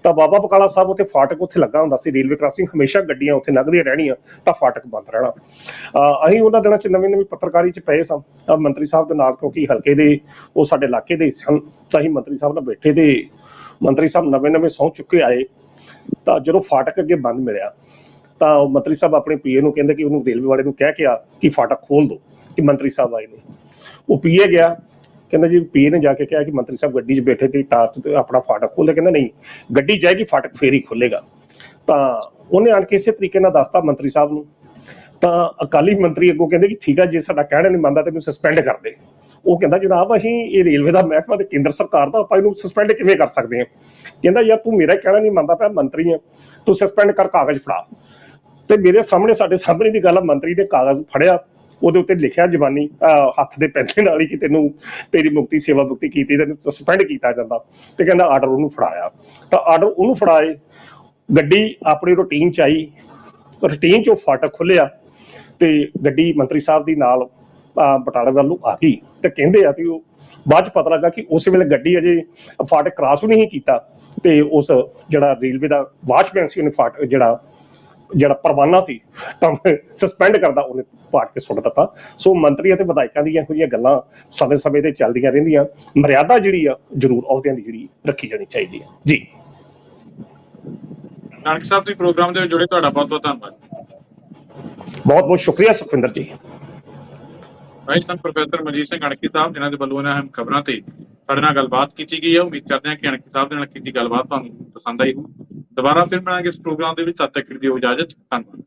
ਤਾਂ ਬਾਬਾ ਬਕਾਲਾ ਸਾਹਿਬ ਉੱਥੇ ਫਾਟਕ ਉੱਥੇ ਲੱਗਾ ਹੁੰਦਾ ਸੀ ਰੇਲਵੇ ਕ੍ਰਾਸਿੰਗ ਹਮੇਸ਼ਾ ਗੱਡੀਆਂ ਉੱਥੇ ਲੰਘਦੀਆਂ ਰਹਿਣੀਆਂ ਤਾਂ ਫਾਟਕ ਬੰਦ ਰਹਿਣਾ। ਅਸੀਂ ਉਹਨਾਂ ਦਿਨਾਂ 'ਚ ਨਵੀਂ ਪੱਤਰਕਾਰੀ 'ਚ ਪਏ ਸਾਂ ਮੰਤਰੀ ਸਾਹਿਬ ਦੇ ਨਾਲ ਕਿਉਂਕਿ ਹਲਕੇ ਦੇ ਉਹ ਸਾਡੇ ਇਲਾਕੇ ਦੇ ਸਨ ਤਾਂ ਅਸੀਂ ਮੰਤਰੀ ਸਾਹਿਬ ਨਾਲ ਬੈਠੇ ਤੇ ਮੰਤਰੀ ਸਾਹਿਬ ਨਵੇਂ ਸਹੁੰ ਚੁੱਕ ਕੇ ਆਏ ਤਾਂ ਜਦੋਂ ਫਾਟਕ ਅੱਗੇ ਬੰਦ ਮਿਲਿਆ ਤਾਂ ਉਹ ਮੰਤਰੀ ਸਾਹਿਬ ਆਪਣੇ ਪੀਏ ਨੂੰ ਕਹਿੰਦੇ ਕਿ ਉਹਨੂੰ ਰੇਲਵੇ ਵਾਲੇ ਨੂੰ ਕਹਿ ਕੇ ਆ ਕਿ ਫਾਟਕ ਖੋਲ ਦਿਓ ਕਿ ਮੰਤਰੀ ਸਾਹਿਬ ਆਏ ਨੇ। ਉਹ ਪੀਏ ਗਿਆ ਕਹਿੰਦਾ ਜੀ ਪੀਏ ਨੇ ਜਾ ਕੇ ਕਿਹਾ ਕਿ ਮੰਤਰੀ ਸਾਹਿਬ ਗੱਡੀ 'ਚ ਬੈਠੇ ਤੇ ਟਾਰਚ ਤੇ ਆਪਣਾ ਫਾਟਕ ਖੋਲ੍ਹਦੇ ਕਹਿੰਦਾ ਨਹੀਂ ਗੱਡੀ ਜਾਏਗੀ ਫਾਟਕ ਫੇਰ ਹੀ ਖੁੱਲੇਗਾ। ਤਾਂ ਉਹਨੇ ਆਣ ਕੇ ਇਸੇ ਤਰੀਕੇ ਨਾਲ ਦੱਸਤਾ ਮੰਤਰੀ ਸਾਹਿਬ ਨੂੰ ਤਾਂ ਅਕਾਲੀ ਮੰਤਰੀ ਅੱਗੋਂ ਕਹਿੰਦੇ ਕਿ ਠੀਕ ਆ ਜੇ ਸਾਡਾ ਕਹਿਣਾ ਨਹੀਂ ਮੰਨਦਾ ਤੈਨੂੰ ਸਸਪੈਂਡ ਕਰ ਦੇ। ਉਹ ਕਹਿੰਦਾ ਜਨਾਬ ਅਸੀਂ ਇਹ ਰੇਲਵੇ ਦਾ ਮਹਿਕਮਾ ਤੇ ਕੇਂਦਰ ਸਰਕਾਰ ਦਾ ਆਪਾਂ ਇਹਨੂੰ ਸਸਪੈਂਡ ਕਿਵੇਂ ਕਰ ਸਕਦੇ ਹਾਂ। ਕਹਿੰਦਾ ਯਾਰ ਤੂੰ ਮੇਰਾ ਕਹਿਣਾ ਨਹੀਂ ਮੰਨਦਾ ਪਿਆ ਮੰਤਰੀ ਆ ਤੂੰ ਸਸਪੈਂਡ ਕਰ ਕਾਗਜ਼ ਫੜਾ ਤੇ ਮੇਰੇ ਸਾਹਮਣੇ ਸਾਡੇ ਸਾਹਮਣੇ ਦੀ ਗੱਲ ਮੰਤਰੀ ਨੇ ਕਾਗਜ਼ ਫੜਿਆ ਉਹਦੇ ਉੱਤੇ ਲਿਖਿਆ ਜ਼ਬਾਨੀ ਹੱਥ ਦੇ ਪੈਨ ਨਾਲ ਹੀ ਕਿ ਤੈਨੂੰ ਤੇਰੀ ਮੁਕਤੀ ਸੇਵਾ ਮੁਕਤੀ ਕੀਤੀ ਤੈਨੂੰ ਸਸਪੈਂਡ ਕੀਤਾ ਜਾਂਦਾ ਤੇ ਕਹਿੰਦਾ ਆਰਡਰ ਉਹਨੂੰ ਫੜਾਇਆ ਤਾਂ ਆਰਡਰ ਉਹਨੂੰ ਫੜਾਏ ਗੱਡੀ ਆਪਣੀ ਰੂਟੀਨ 'ਚ ਆਈ ਰੂਟੀਨ 'ਚੋਂ ਫਾਟਕ ਖੁੱਲਿਆ ਤੇ ਗੱਡੀ ਮੰਤਰੀ ਸਾਹਿਬ ਦੀ ਨਾਲ ਬਟਾਲੇ ਵੱਲ ਨੂੰ ਆ ਗਈ ਤੇ ਕਹਿੰਦੇ ਆ ਕਿ ਉਹ ਬਾਅਦ 'ਚ ਪਤਾ ਲੱਗਾ ਕਿ ਉਸ ਵੇਲੇ ਗੱਡੀ ਅਜੇ ਫਾਟਕ ਕ੍ਰਾਸ ਵੀ ਨਹੀਂ ਕੀਤਾ ਤੇ ਉਸ ਜਿਹੜਾ ਰੇਲਵੇ ਦਾ ਵਾਚਮੈਨ ਸੀ ਉਹਨੇ ਫਾਟਕ ਜਿਹੜਾ ਪਰਵਾਨਾ ਸੀ ਤਾਂ ਸਸਪੈਂਡ ਕਰਦਾ ਉਹਨੇ ਪਾਟ ਕੇ ਸੁੱਟ ਦਿੱਤਾ। ਸੋ ਮੰਤਰੀ ਅਤੇ ਵਿਧਾਇਕਾਂ ਦੀਆਂ ਇਹੋ ਜਿਹੀਆਂ ਗੱਲਾਂ ਸਮੇਂ ਤੇ ਚੱਲਦੀਆਂ ਰਹਿੰਦੀਆਂ। ਮਰਿਆਦਾ ਜਿਹੜੀ ਆ ਜ਼ਰੂਰ ਅਹੁਦਿਆਂ ਦੀ ਜਿਹੜੀ ਰੱਖੀ ਜਾਣੀ ਚਾਹੀਦੀ ਹੈ ਜੀ। ਨਾਨਕ ਸਾਹਿਬ ਦੇ ਪ੍ਰੋਗਰਾਮ ਦੇ ਵਿੱਚ ਜੁੜੇ ਤੁਹਾਡਾ ਬਹੁਤ ਬਹੁਤ ਧੰਨਵਾਦ। ਬਹੁਤ ਬਹੁਤ ਸ਼ੁਕਰੀਆ ਸੁਖਵਿੰਦਰ ਜੀ। ਰਾਈਟ ਪ੍ਰੋਫੈਸਰ ਮਨਜੀਤ ਸਿੰਘ ਅਣਖੀ ਸਾਹਿਬ ਜਿਨ੍ਹਾਂ ਦੇ ਵੱਲੋਂ ਇਹਨਾਂ ਖਬਰਾਂ ਤੇ ਸਾਡੇ ਨਾਲ ਗੱਲਬਾਤ ਕੀਤੀ ਗਈ ਹੈ। ਉਮੀਦ ਕਰਦੇ ਹਾਂ ਕਿ ਅਣਖੀ ਸਾਹਿਬ ਦੇ ਨਾਲ ਕੀਤੀ ਗੱਲਬਾਤ ਤੁਹਾਨੂੰ ਪਸੰਦ ਆਈ ਹੋ। ਦੁਬਾਰਾ ਫਿਰ ਮਿਲਾਂਗੇ ਇਸ ਪ੍ਰੋਗਰਾਮ ਦੇ ਵਿੱਚ। ਤਦ ਤੱਕ ਦੀ ਇਜਾਜ਼ਤ। ਧੰਨਵਾਦ।